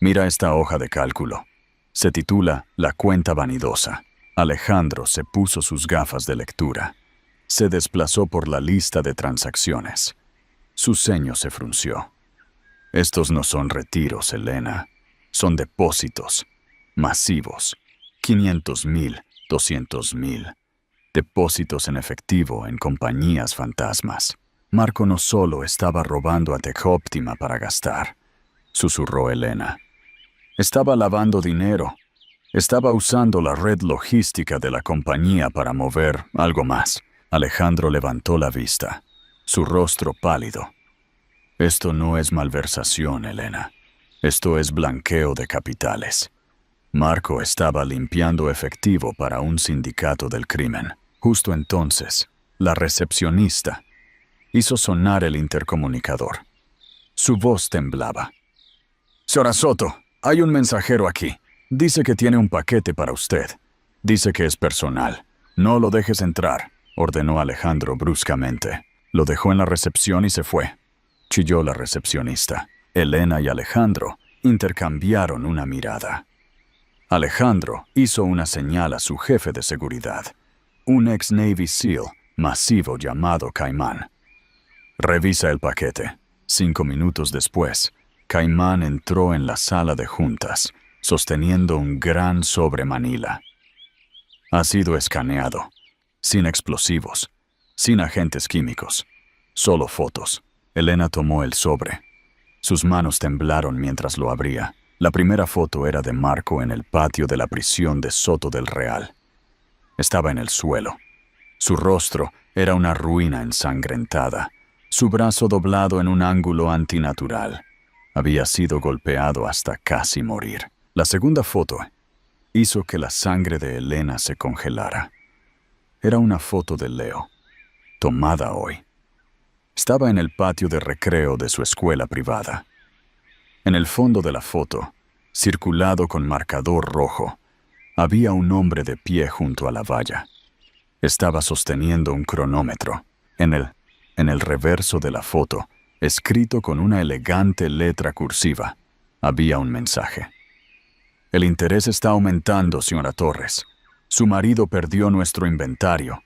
«Mira esta hoja de cálculo. Se titula La cuenta vanidosa». Alejandro se puso sus gafas de lectura. Se desplazó por la lista de transacciones. Su ceño se frunció. «Estos no son retiros, Elena. Son depósitos. Masivos. 500,000, 200,000. Depósitos en efectivo en compañías fantasmas». «Marco no solo estaba robando a Techoptima para gastar», susurró Elena. «Estaba lavando dinero. Estaba usando la red logística de la compañía para mover algo más». Alejandro levantó la vista, su rostro pálido. «Esto no es malversación, Elena. Esto es blanqueo de capitales. Marco estaba limpiando efectivo para un sindicato del crimen». Justo entonces, la recepcionista hizo sonar el intercomunicador. Su voz temblaba. «Señora Soto, hay un mensajero aquí. Dice que tiene un paquete para usted. Dice que es personal. No lo dejes entrar», ordenó Alejandro bruscamente. Lo dejó en la recepción y se fue. Chilló la recepcionista. Elena y Alejandro intercambiaron una mirada. Alejandro hizo una señal a su jefe de seguridad, un ex Navy SEAL masivo llamado Caimán. «Revisa el paquete». 5 minutos después, Caimán entró en la sala de juntas, sosteniendo un gran sobre Manila. «Ha sido escaneado, sin explosivos, sin agentes químicos, solo fotos». Elena tomó el sobre. Sus manos temblaron mientras lo abría. La primera foto era de Marco en el patio de la prisión de Soto del Real. Estaba en el suelo. Su rostro era una ruina ensangrentada, su brazo doblado en un ángulo antinatural. Había sido golpeado hasta casi morir. La segunda foto hizo que la sangre de Elena se congelara. Era una foto de Leo, tomada hoy. Estaba en el patio de recreo de su escuela privada. En el fondo de la foto, circulado con marcador rojo, había un hombre de pie junto a la valla. Estaba sosteniendo un cronómetro. En el reverso de la foto, escrito con una elegante letra cursiva, había un mensaje. «El interés está aumentando, señora Torres. Su marido perdió nuestro inventario.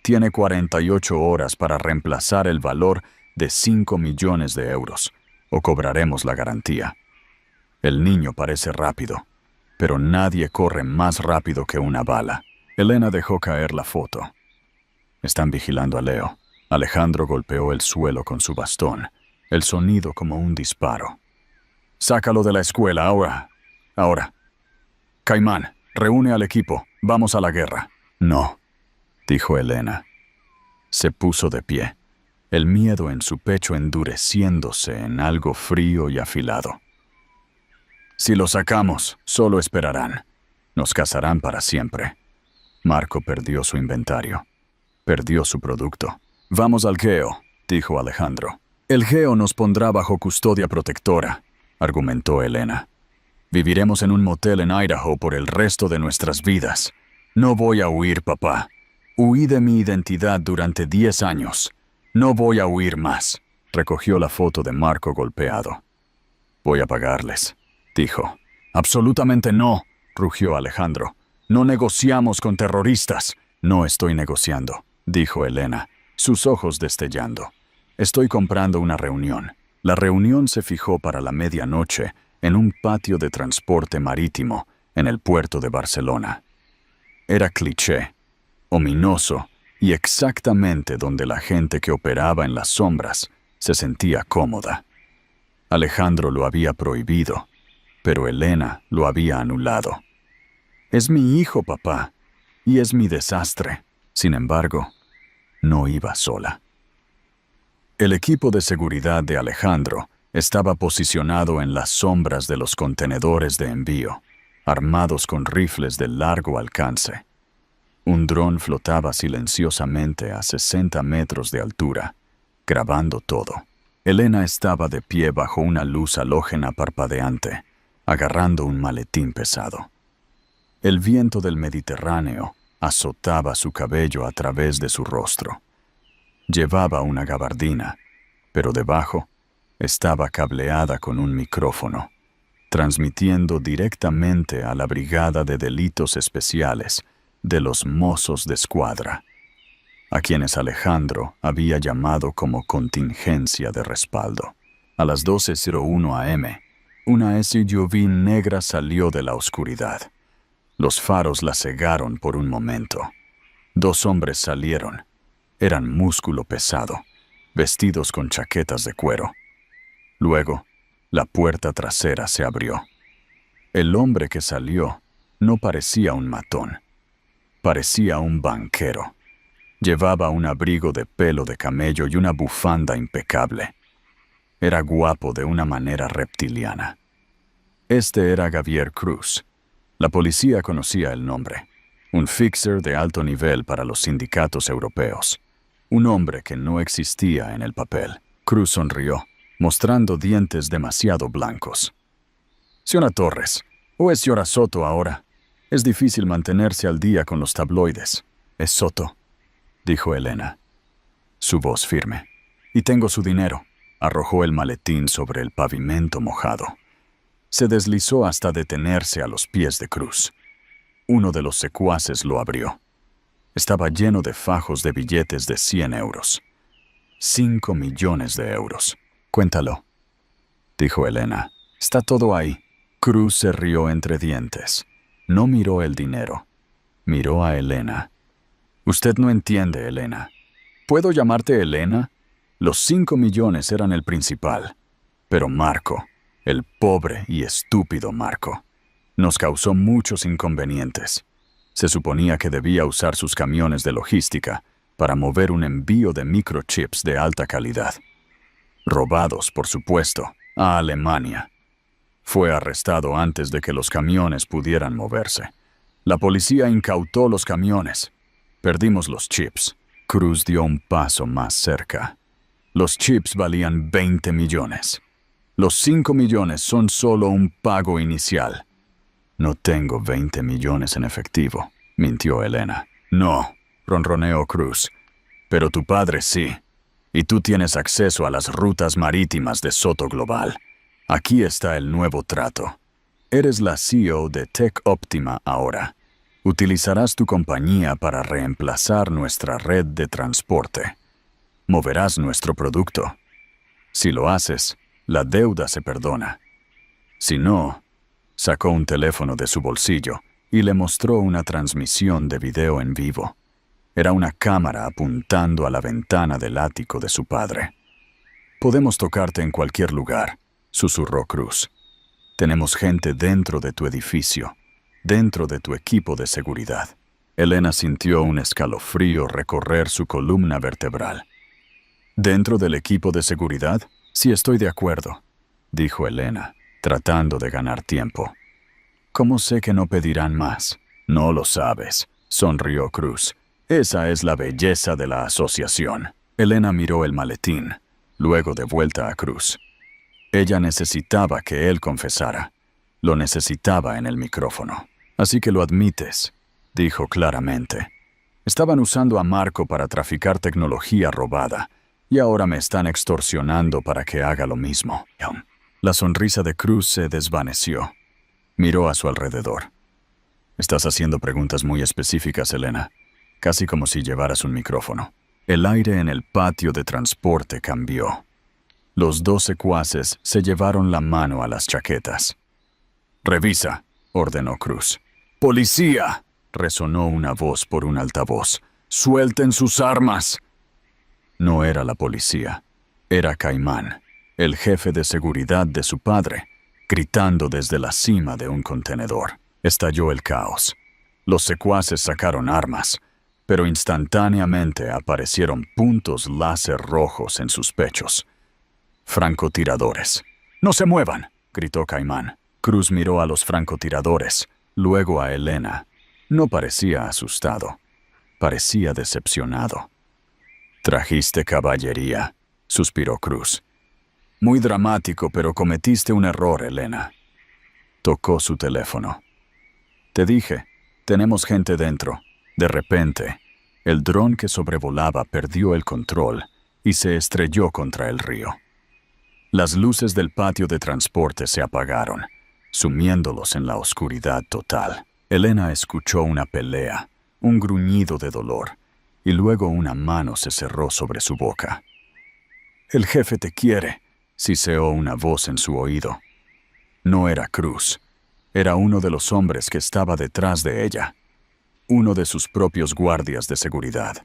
Tiene 48 horas para reemplazar el valor de 5 millones de euros, o cobraremos la garantía. El niño parece rápido, pero nadie corre más rápido que una bala». Elena dejó caer la foto. «Están vigilando a Leo». Alejandro golpeó el suelo con su bastón, el sonido como un disparo. «Sácalo de la escuela, ahora. Ahora. Caimán, reúne al equipo. Vamos a la guerra». «No», dijo Elena. Se puso de pie, el miedo en su pecho endureciéndose en algo frío y afilado. «Si lo sacamos, solo esperarán. Nos cazarán para siempre». Marco perdió su inventario. Perdió su producto. «Vamos al GEO», dijo Alejandro. «El GEO nos pondrá bajo custodia protectora», argumentó Elena. Viviremos en un motel en Idaho por el resto de nuestras vidas. No voy a huir, papá. Huí de mi identidad durante 10 años. No voy a huir más. Recogió la foto de Marco golpeado. Voy a pagarles, dijo. Absolutamente no, rugió Alejandro. No negociamos con terroristas. No estoy negociando, dijo Elena, sus ojos destellando. Estoy comprando una reunión. La reunión se fijó para la medianoche en un patio de transporte marítimo en el puerto de Barcelona. Era cliché, ominoso y exactamente donde la gente que operaba en las sombras se sentía cómoda. Alejandro lo había prohibido, pero Elena lo había anulado. Es mi hijo, papá, y es mi desastre. Sin embargo, no iba sola. El equipo de seguridad de Alejandro estaba posicionado en las sombras de los contenedores de envío, armados con rifles de largo alcance. Un dron flotaba silenciosamente a 60 metros de altura, grabando todo. Elena estaba de pie bajo una luz halógena parpadeante, agarrando un maletín pesado. El viento del Mediterráneo azotaba su cabello a través de su rostro. Llevaba una gabardina, pero debajo estaba cableada con un micrófono, transmitiendo directamente a la Brigada de Delitos Especiales de los Mossos d'Esquadra, a quienes Alejandro había llamado como contingencia de respaldo. A las 12:01 am, una SUV negra salió de la oscuridad. Los faros la cegaron por un momento. 2 hombres salieron. Eran músculo pesado, vestidos con chaquetas de cuero. Luego, la puerta trasera se abrió. El hombre que salió no parecía un matón. Parecía un banquero. Llevaba un abrigo de pelo de camello y una bufanda impecable. Era guapo de una manera reptiliana. Este era Javier Cruz. La policía conocía el nombre. Un fixer de alto nivel para los sindicatos europeos. Un hombre que no existía en el papel. Cruz sonrió, mostrando dientes demasiado blancos. Señora Torres, ¿o es señora Soto ahora? Es difícil mantenerse al día con los tabloides. Es Soto, dijo Elena, su voz firme. Y tengo su dinero. Arrojó el maletín sobre el pavimento mojado. Se deslizó hasta detenerse a los pies de Cruz. Uno de los secuaces lo abrió. Estaba lleno de fajos de billetes de 100 euros. 5 millones de euros. Cuéntalo, dijo Elena. Está todo ahí. Cruz se rió entre dientes. No miró el dinero. Miró a Elena. Usted no entiende, Elena. ¿Puedo llamarte Elena? Los 5 millones eran el principal. Pero Marco, el pobre y estúpido Marco, nos causó muchos inconvenientes. Se suponía que debía usar sus camiones de logística para mover un envío de microchips de alta calidad. Robados, por supuesto, a Alemania. Fue arrestado antes de que los camiones pudieran moverse. La policía incautó los camiones. Perdimos los chips. Cruz dio un paso más cerca. Los chips valían 20 millones. Los 5 millones son solo un pago inicial. No tengo 20 millones en efectivo, mintió Elena. No, ronroneó Cruz. Pero tu padre sí. Y tú tienes acceso a las rutas marítimas de Soto Global. Aquí está el nuevo trato. Eres la CEO de Tech Optima ahora. Utilizarás tu compañía para reemplazar nuestra red de transporte. Moverás nuestro producto. Si lo haces, la deuda se perdona. Si no, sacó un teléfono de su bolsillo y le mostró una transmisión de video en vivo. Era una cámara apuntando a la ventana del ático de su padre. Podemos tocarte en cualquier lugar, susurró Cruz. Tenemos gente dentro de tu edificio, dentro de tu equipo de seguridad. Elena sintió un escalofrío recorrer su columna vertebral. ¿Dentro del equipo de seguridad? Sí, estoy de acuerdo, dijo Elena, tratando de ganar tiempo. ¿Cómo sé que no pedirán más? No lo sabes, sonrió Cruz. Esa es la belleza de la asociación. Elena miró el maletín, luego de vuelta a Cruz. Ella necesitaba que él confesara. Lo necesitaba en el micrófono. Así que lo admites, dijo claramente. Estaban usando a Marco para traficar tecnología robada, y ahora me están extorsionando para que haga lo mismo. La sonrisa de Cruz se desvaneció. Miró a su alrededor. Estás haciendo preguntas muy específicas, Elena, casi como si llevaras un micrófono. El aire en el patio de transporte cambió. Los 2 secuaces se llevaron la mano a las chaquetas. «Revisa», ordenó Cruz. «¡Policía!», resonó una voz por un altavoz. «¡Suelten sus armas!». No era la policía, era Caimán, el jefe de seguridad de su padre, gritando desde la cima de un contenedor. Estalló el caos. Los secuaces sacaron armas, pero instantáneamente aparecieron puntos láser rojos en sus pechos. «Francotiradores». «¡No se muevan!», gritó Caimán. Cruz miró a los francotiradores, luego a Elena. No parecía asustado, parecía decepcionado. «Trajiste caballería», suspiró Cruz. «Muy dramático, pero cometiste un error, Elena». Tocó su teléfono. «Te dije, tenemos gente dentro». De repente, el dron que sobrevolaba perdió el control y se estrelló contra el río. Las luces del patio de transporte se apagaron, sumiéndolos en la oscuridad total. Elena escuchó una pelea, un gruñido de dolor, y luego una mano se cerró sobre su boca. «El jefe te quiere», siseó una voz en su oído. No era Cruz, era uno de los hombres que estaba detrás de ella, uno de sus propios guardias de seguridad.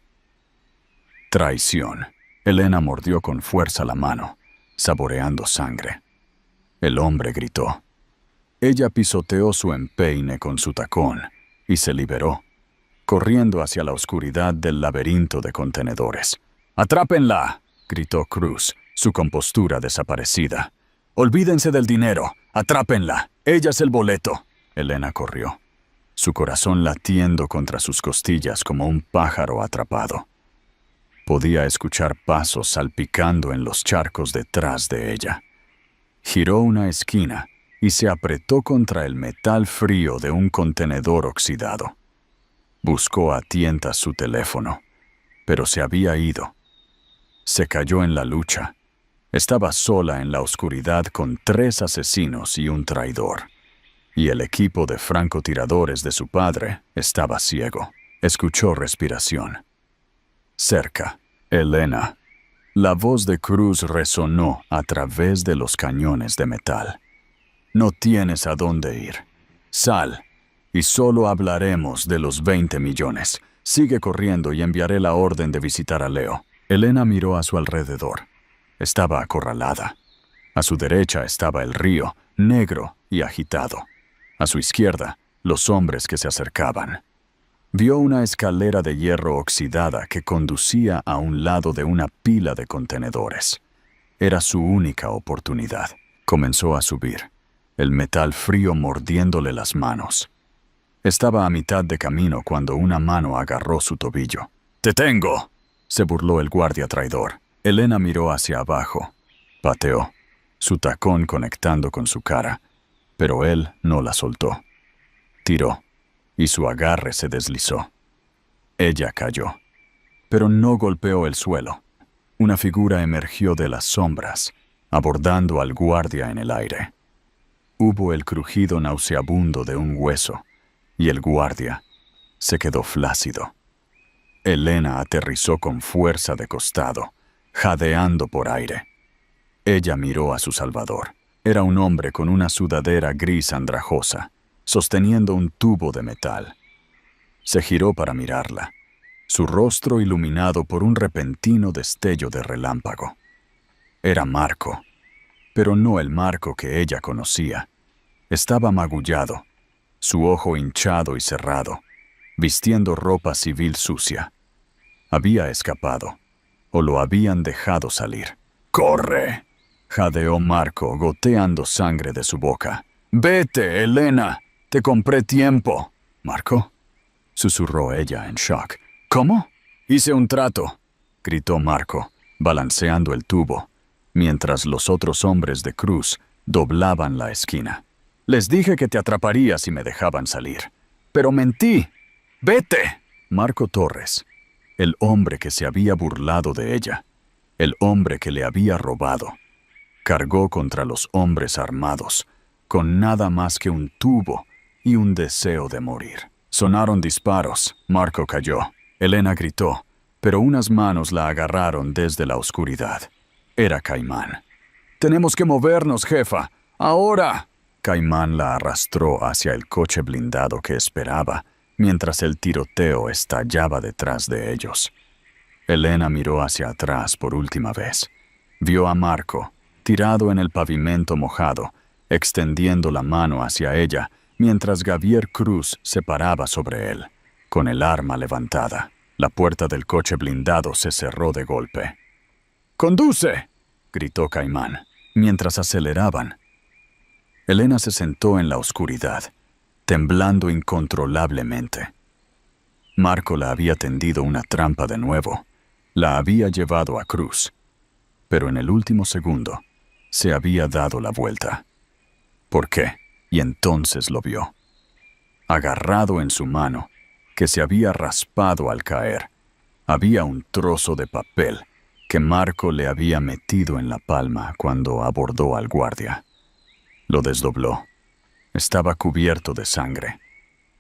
Traición. Elena mordió con fuerza la mano, saboreando sangre. El hombre gritó. Ella pisoteó su empeine con su tacón y se liberó, corriendo hacia la oscuridad del laberinto de contenedores. «¡Atrápenla!», gritó Cruz, su compostura desaparecida. «Olvídense del dinero. Atrápenla. Ella es el boleto». Elena corrió, su corazón latiendo contra sus costillas como un pájaro atrapado. Podía escuchar pasos salpicando en los charcos detrás de ella. Giró una esquina y se apretó contra el metal frío de un contenedor oxidado. Buscó a tientas su teléfono, pero se había ido. Se cayó en la lucha. Estaba sola en la oscuridad con 3 asesinos y un traidor. Y el equipo de francotiradores de su padre estaba ciego. Escuchó respiración. Cerca, Elena. La voz de Cruz resonó a través de los cañones de metal. «No tienes a dónde ir. Sal, y solo hablaremos de los 20 millones. Sigue corriendo y enviaré la orden de visitar a Leo». Elena miró a su alrededor. Estaba acorralada. A su derecha estaba el río, negro y agitado. A su izquierda, los hombres que se acercaban. Vio una escalera de hierro oxidada que conducía a un lado de una pila de contenedores. Era su única oportunidad. Comenzó a subir, el metal frío mordiéndole las manos. Estaba a mitad de camino cuando una mano agarró su tobillo. «¡Te tengo!», se burló el guardia traidor. Elena miró hacia abajo. Pateó, su tacón conectando con su cara, pero él no la soltó. Tiró, y su agarre se deslizó. Ella cayó, pero no golpeó el suelo. Una figura emergió de las sombras, abordando al guardia en el aire. Hubo el crujido nauseabundo de un hueso, y el guardia se quedó flácido. Elena aterrizó con fuerza de costado, jadeando por aire. Ella miró a su salvador. Era un hombre con una sudadera gris andrajosa, sosteniendo un tubo de metal. Se giró para mirarla, su rostro iluminado por un repentino destello de relámpago. Era Marco, pero no el Marco que ella conocía. Estaba magullado, su ojo hinchado y cerrado, vistiendo ropa civil sucia. Había escapado, o lo habían dejado salir. «¡Corre!», jadeó Marco, goteando sangre de su boca. «¡Vete, Elena! ¡Te compré tiempo!». «¿Marco?», susurró ella en shock. «¿Cómo?». «Hice un trato», gritó Marco, balanceando el tubo, mientras los otros hombres de Cruz doblaban la esquina. Les dije que te atraparía si me dejaban salir. Pero mentí. ¡Vete! Marco Torres, el hombre que se había burlado de ella, el hombre que le había robado, cargó contra los hombres armados, con nada más que un tubo y un deseo de morir. Sonaron disparos. Marco cayó. Elena gritó, pero unas manos la agarraron desde la oscuridad. Era Caimán. «Tenemos que movernos, jefa. ¡Ahora!». Caimán la arrastró hacia el coche blindado que esperaba, mientras el tiroteo estallaba detrás de ellos. Elena miró hacia atrás por última vez. Vio a Marco, tirado en el pavimento mojado, extendiendo la mano hacia ella, mientras Javier Cruz se paraba sobre él, con el arma levantada. La puerta del coche blindado se cerró de golpe. «¡Conduce!», gritó Caimán, mientras aceleraban. Elena se sentó en la oscuridad, temblando incontrolablemente. Marco la había tendido una trampa de nuevo. La había llevado a Cruz. Pero en el último segundo, se había dado la vuelta. ¿Por qué? Y entonces lo vio. Agarrado en su mano, que se había raspado al caer, había un trozo de papel que Marco le había metido en la palma cuando abordó al guardia. Lo desdobló. Estaba cubierto de sangre.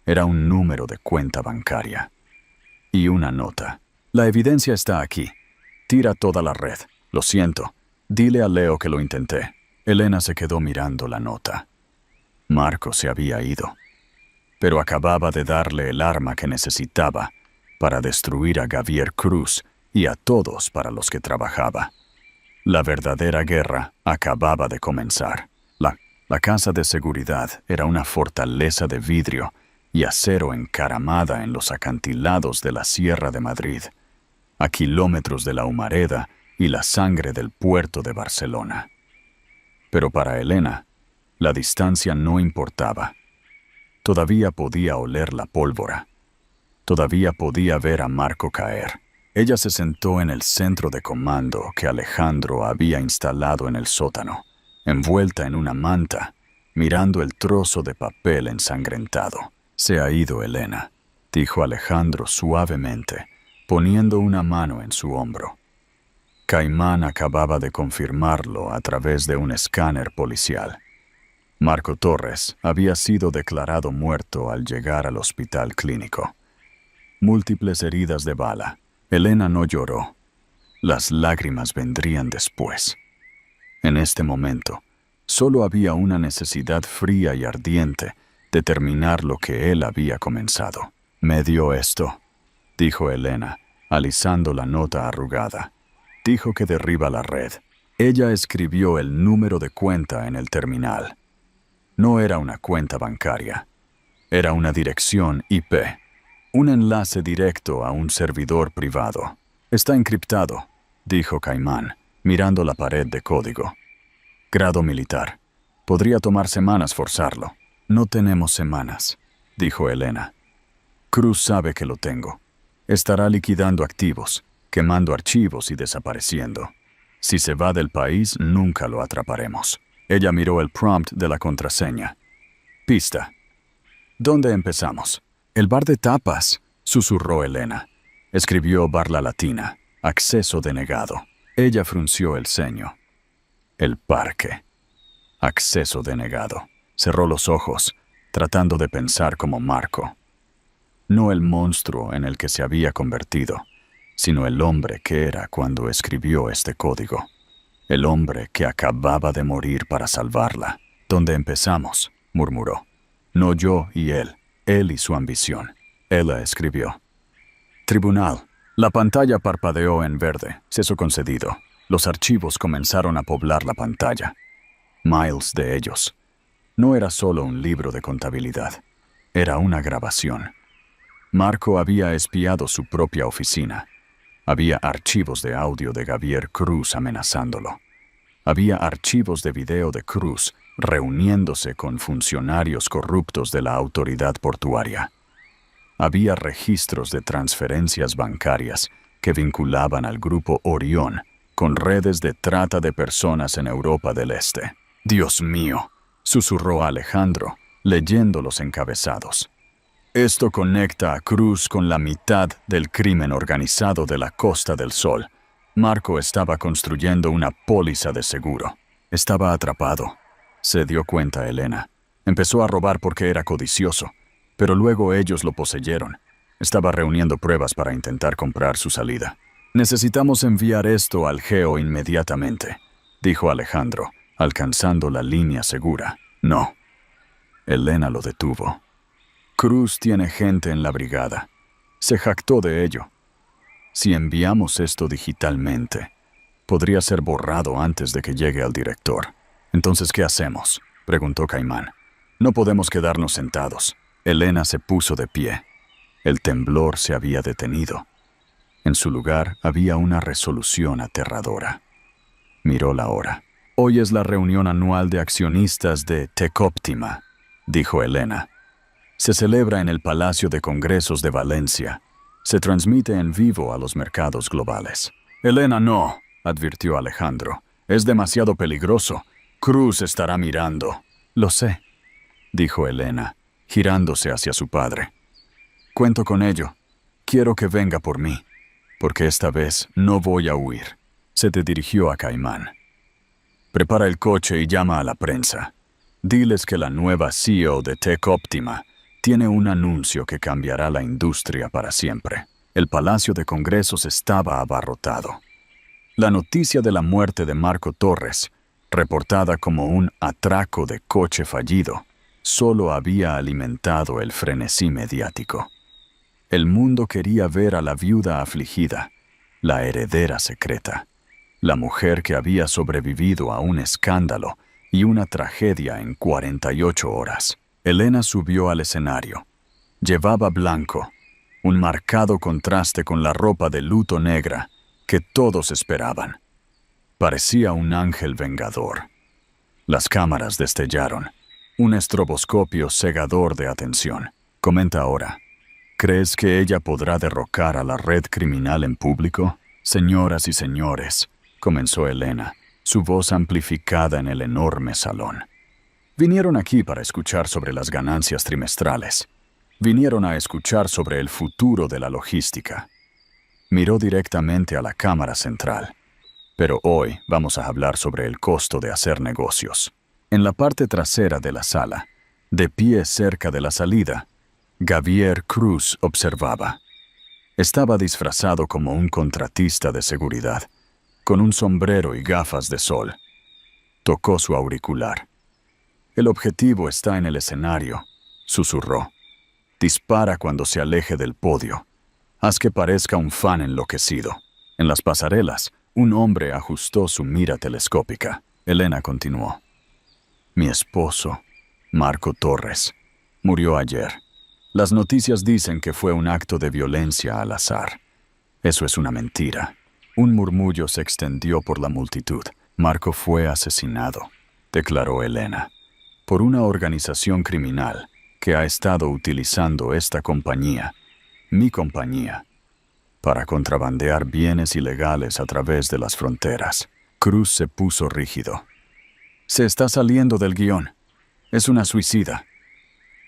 Era un número de cuenta bancaria. Y una nota. «La evidencia está aquí. Tira toda la red. Lo siento. Dile a Leo que lo intenté». Elena se quedó mirando la nota. Marco se había ido, pero acababa de darle el arma que necesitaba para destruir a Javier Cruz y a todos para los que trabajaba. La verdadera guerra acababa de comenzar. La casa de seguridad era una fortaleza de vidrio y acero encaramada en los acantilados de la Sierra de Madrid, a kilómetros de la humareda y la sangre del puerto de Barcelona. Pero para Elena, la distancia no importaba. Todavía podía oler la pólvora. Todavía podía ver a Marco caer. Ella se sentó en el centro de comando que Alejandro había instalado en el sótano, envuelta en una manta, mirando el trozo de papel ensangrentado. «Se ha ido Elena», dijo Alejandro suavemente, poniendo una mano en su hombro. Caimán acababa de confirmarlo a través de un escáner policial. Marco Torres había sido declarado muerto al llegar al hospital clínico. Múltiples heridas de bala. Elena no lloró. Las lágrimas vendrían después. En este momento, solo había una necesidad fría y ardiente de terminar lo que él había comenzado. «Me dio esto», dijo Elena, alisando la nota arrugada. Dijo que derriba la red. Ella escribió el número de cuenta en el terminal. No era una cuenta bancaria. Era una dirección IP. Un enlace directo a un servidor privado. «Está encriptado», dijo Caimán, mirando la pared de código. «Grado militar. Podría tomar semanas forzarlo». «No tenemos semanas», dijo Elena. «Cruz sabe que lo tengo. Estará liquidando activos, quemando archivos y desapareciendo. Si se va del país, nunca lo atraparemos». Ella miró el prompt de la contraseña. «Pista. ¿Dónde empezamos?» «El bar de tapas», susurró Elena. Escribió bar La Latina. Acceso denegado. Ella frunció el ceño. El parque. Acceso denegado. Cerró los ojos, tratando de pensar como Marco. No el monstruo en el que se había convertido, sino el hombre que era cuando escribió este código. El hombre que acababa de morir para salvarla. «¿Dónde empezamos?», murmuró. «No yo y él y su ambición». Ella escribió. «Tribunal». La pantalla parpadeó en verde. Ceso concedido. Los archivos comenzaron a poblar la pantalla. Miles de ellos. No era solo un libro de contabilidad. Era una grabación. Marco había espiado su propia oficina. Había archivos de audio de Javier Cruz amenazándolo. Había archivos de video de Cruz reuniéndose con funcionarios corruptos de la autoridad portuaria. Había registros de transferencias bancarias que vinculaban al grupo Orión con redes de trata de personas en Europa del Este. «Dios mío», susurró Alejandro, leyendo los encabezados. Esto conecta a Cruz con la mitad del crimen organizado de la Costa del Sol. Marco estaba construyendo una póliza de seguro. Estaba atrapado. Se dio cuenta Elena. Empezó a robar porque era codicioso, pero luego ellos lo poseyeron. Estaba reuniendo pruebas para intentar comprar su salida. Necesitamos enviar esto al GEO inmediatamente, dijo Alejandro, alcanzando la línea segura. No. Elena lo detuvo. Cruz tiene gente en la brigada. Se jactó de ello. Si enviamos esto digitalmente, podría ser borrado antes de que llegue al director. Entonces, ¿qué hacemos?, preguntó Caimán. No podemos quedarnos sentados. Elena se puso de pie. El temblor se había detenido. En su lugar había una resolución aterradora. Miró la hora. Hoy es la reunión anual de accionistas de Tecóptima, dijo Elena. Se celebra en el Palacio de Congresos de Valencia. Se transmite en vivo a los mercados globales. Elena, no, advirtió Alejandro. Es demasiado peligroso. Cruz estará mirando. Lo sé, dijo Elena, girándose hacia su padre. Cuento con ello. Quiero que venga por mí, porque esta vez no voy a huir. Se te dirigió a Caimán. Prepara el coche y llama a la prensa. Diles que la nueva CEO de Tecóptima tiene un anuncio que cambiará la industria para siempre. El Palacio de Congresos estaba abarrotado. La noticia de la muerte de Marco Torres, reportada como un atraco de coche fallido, solo había alimentado el frenesí mediático. El mundo quería ver a la viuda afligida, la heredera secreta, la mujer que había sobrevivido a un escándalo y una tragedia en 48 horas. Elena subió al escenario. Llevaba blanco, un marcado contraste con la ropa de luto negra que todos esperaban. Parecía un ángel vengador. Las cámaras destellaron, un estroboscopio cegador de atención. Comenta ahora. ¿Crees que ella podrá derrocar a la red criminal en público? Señoras y señores, comenzó Elena, su voz amplificada en el enorme salón. Vinieron aquí para escuchar sobre las ganancias trimestrales. Vinieron a escuchar sobre el futuro de la logística. Miró directamente a la cámara central. Pero hoy vamos a hablar sobre el costo de hacer negocios. En la parte trasera de la sala, de pie cerca de la salida, Javier Cruz observaba. Estaba disfrazado como un contratista de seguridad, con un sombrero y gafas de sol. Tocó su auricular. El objetivo está en el escenario, susurró. Dispara cuando se aleje del podio. Haz que parezca un fan enloquecido. En las pasarelas, un hombre ajustó su mira telescópica. Elena continuó. Mi esposo, Marco Torres, murió ayer. Las noticias dicen que fue un acto de violencia al azar. Eso es una mentira. Un murmullo se extendió por la multitud. Marco fue asesinado, declaró Elena, por una organización criminal que ha estado utilizando esta compañía, mi compañía, para contrabandear bienes ilegales a través de las fronteras. Cruz se puso rígido. Se está saliendo del guión. Es una suicida.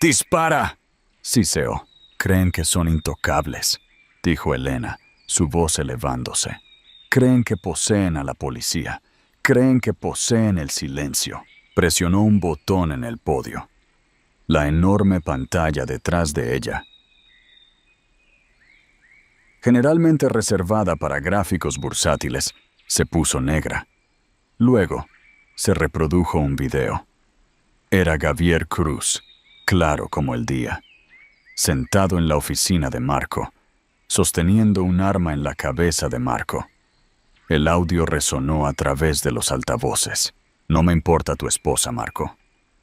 ¡Dispara!, siseó. Creen que son intocables, dijo Elena, su voz elevándose. Creen que poseen a la policía. Creen que poseen el silencio. Presionó un botón en el podio. La enorme pantalla detrás de ella, generalmente reservada para gráficos bursátiles, se puso negra. Luego, se reprodujo un video. Era Javier Cruz, claro como el día, sentado en la oficina de Marco, sosteniendo un arma en la cabeza de Marco. El audio resonó a través de los altavoces. No me importa tu esposa, Marco.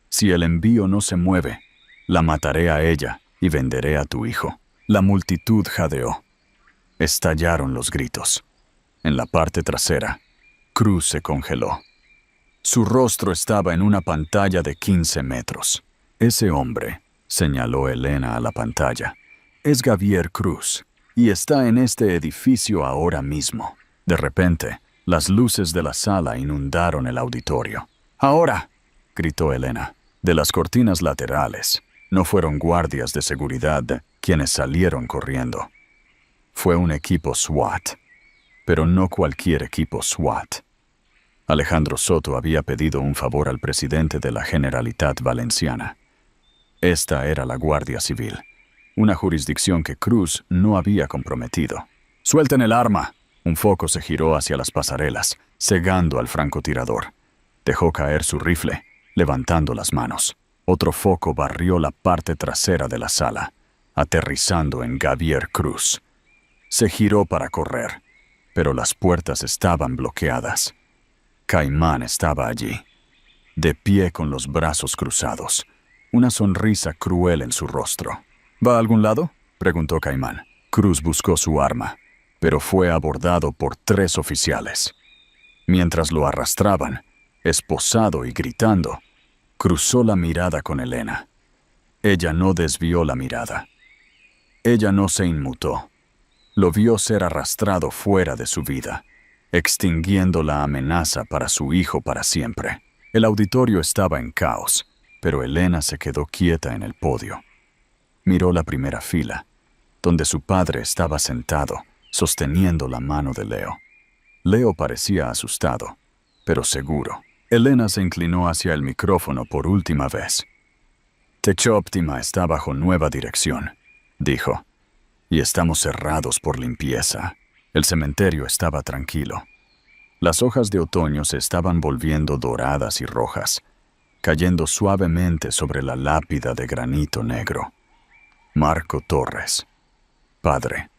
Si el envío no se mueve, la mataré a ella y venderé a tu hijo. La multitud jadeó. Estallaron los gritos. En la parte trasera, Cruz se congeló. Su rostro estaba en una pantalla de 15 metros. Ese hombre, señaló Elena a la pantalla, es Javier Cruz y está en este edificio ahora mismo. De repente, las luces de la sala inundaron el auditorio. ¡Ahora!, gritó Elena. De las cortinas laterales, no fueron guardias de seguridad quienes salieron corriendo. Fue un equipo SWAT, pero no cualquier equipo SWAT. Alejandro Soto había pedido un favor al presidente de la Generalitat Valenciana. Esta era la Guardia Civil, una jurisdicción que Cruz no había comprometido. «¡Suelten el arma!». Un foco se giró hacia las pasarelas, cegando al francotirador. Dejó caer su rifle, levantando las manos. Otro foco barrió la parte trasera de la sala, aterrizando en Javier Cruz. Se giró para correr, pero las puertas estaban bloqueadas. Caimán estaba allí, de pie con los brazos cruzados, una sonrisa cruel en su rostro. «¿Va a algún lado?», preguntó Caimán. Cruz buscó su arma, pero fue abordado por 3 oficiales. Mientras lo arrastraban, esposado y gritando, cruzó la mirada con Elena. Ella no desvió la mirada. Ella no se inmutó. Lo vio ser arrastrado fuera de su vida, extinguiendo la amenaza para su hijo para siempre. El auditorio estaba en caos, pero Elena se quedó quieta en el podio. Miró la primera fila, donde su padre estaba sentado, sosteniendo la mano de Leo. Leo parecía asustado, pero seguro. Elena se inclinó hacia el micrófono por última vez. «Techo Óptima está bajo nueva dirección», dijo, «y estamos cerrados por limpieza». El cementerio estaba tranquilo. Las hojas de otoño se estaban volviendo doradas y rojas, cayendo suavemente sobre la lápida de granito negro. Marco Torres, padre,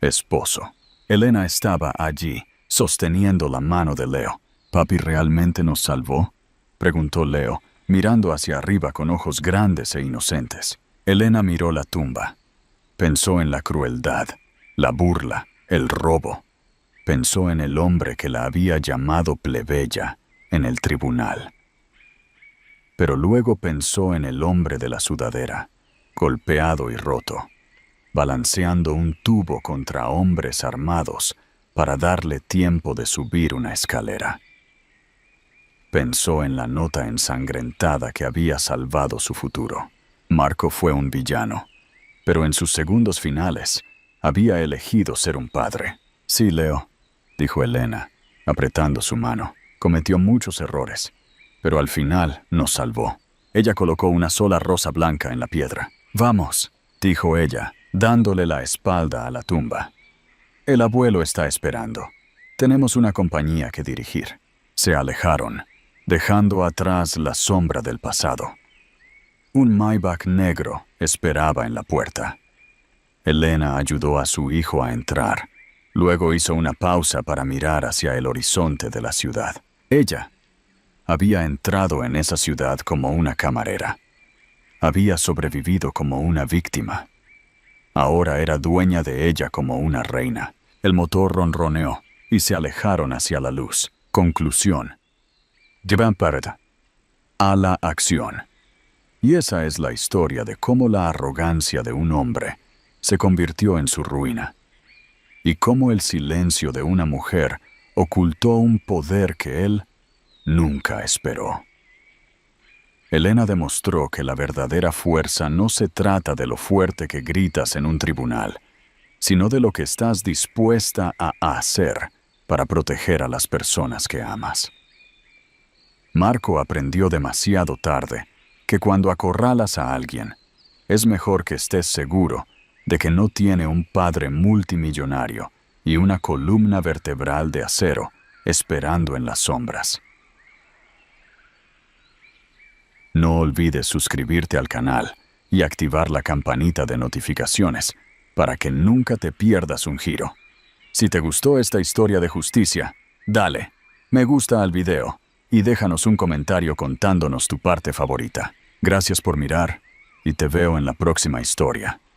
esposo. Elena estaba allí, sosteniendo la mano de Leo. «¿Papi realmente nos salvó?», preguntó Leo, mirando hacia arriba con ojos grandes e inocentes. Elena miró la tumba. Pensó en la crueldad, la burla, el robo. Pensó en el hombre que la había llamado plebeya en el tribunal. Pero luego pensó en el hombre de la sudadera, golpeado y roto, balanceando un tubo contra hombres armados para darle tiempo de subir una escalera. Pensó en la nota ensangrentada que había salvado su futuro. Marco fue un villano, pero en sus segundos finales había elegido ser un padre. «Sí, Leo», dijo Elena, apretando su mano. «Cometió muchos errores, pero al final nos salvó». Ella colocó una sola rosa blanca en la piedra. «Vamos», dijo ella, dándole la espalda a la tumba. «El abuelo está esperando. Tenemos una compañía que dirigir». Se alejaron, dejando atrás la sombra del pasado. Un Maybach negro esperaba en la puerta. Elena ayudó a su hijo a entrar. Luego hizo una pausa para mirar hacia el horizonte de la ciudad. Ella había entrado en esa ciudad como una camarera. Había sobrevivido como una víctima. Ahora era dueña de ella como una reina. El motor ronroneó y se alejaron hacia la luz. Conclusión. Llevan parada. A la acción. Y esa es la historia de cómo la arrogancia de un hombre se convirtió en su ruina, y cómo el silencio de una mujer ocultó un poder que él nunca esperó. Elena demostró que la verdadera fuerza no se trata de lo fuerte que gritas en un tribunal, sino de lo que estás dispuesta a hacer para proteger a las personas que amas. Marco aprendió demasiado tarde que cuando acorralas a alguien, es mejor que estés seguro de que no tiene un padre multimillonario y una columna vertebral de acero esperando en las sombras. No olvides suscribirte al canal y activar la campanita de notificaciones para que nunca te pierdas un giro. Si te gustó esta historia de justicia, dale me gusta al video y déjanos un comentario contándonos tu parte favorita. Gracias por mirar y te veo en la próxima historia.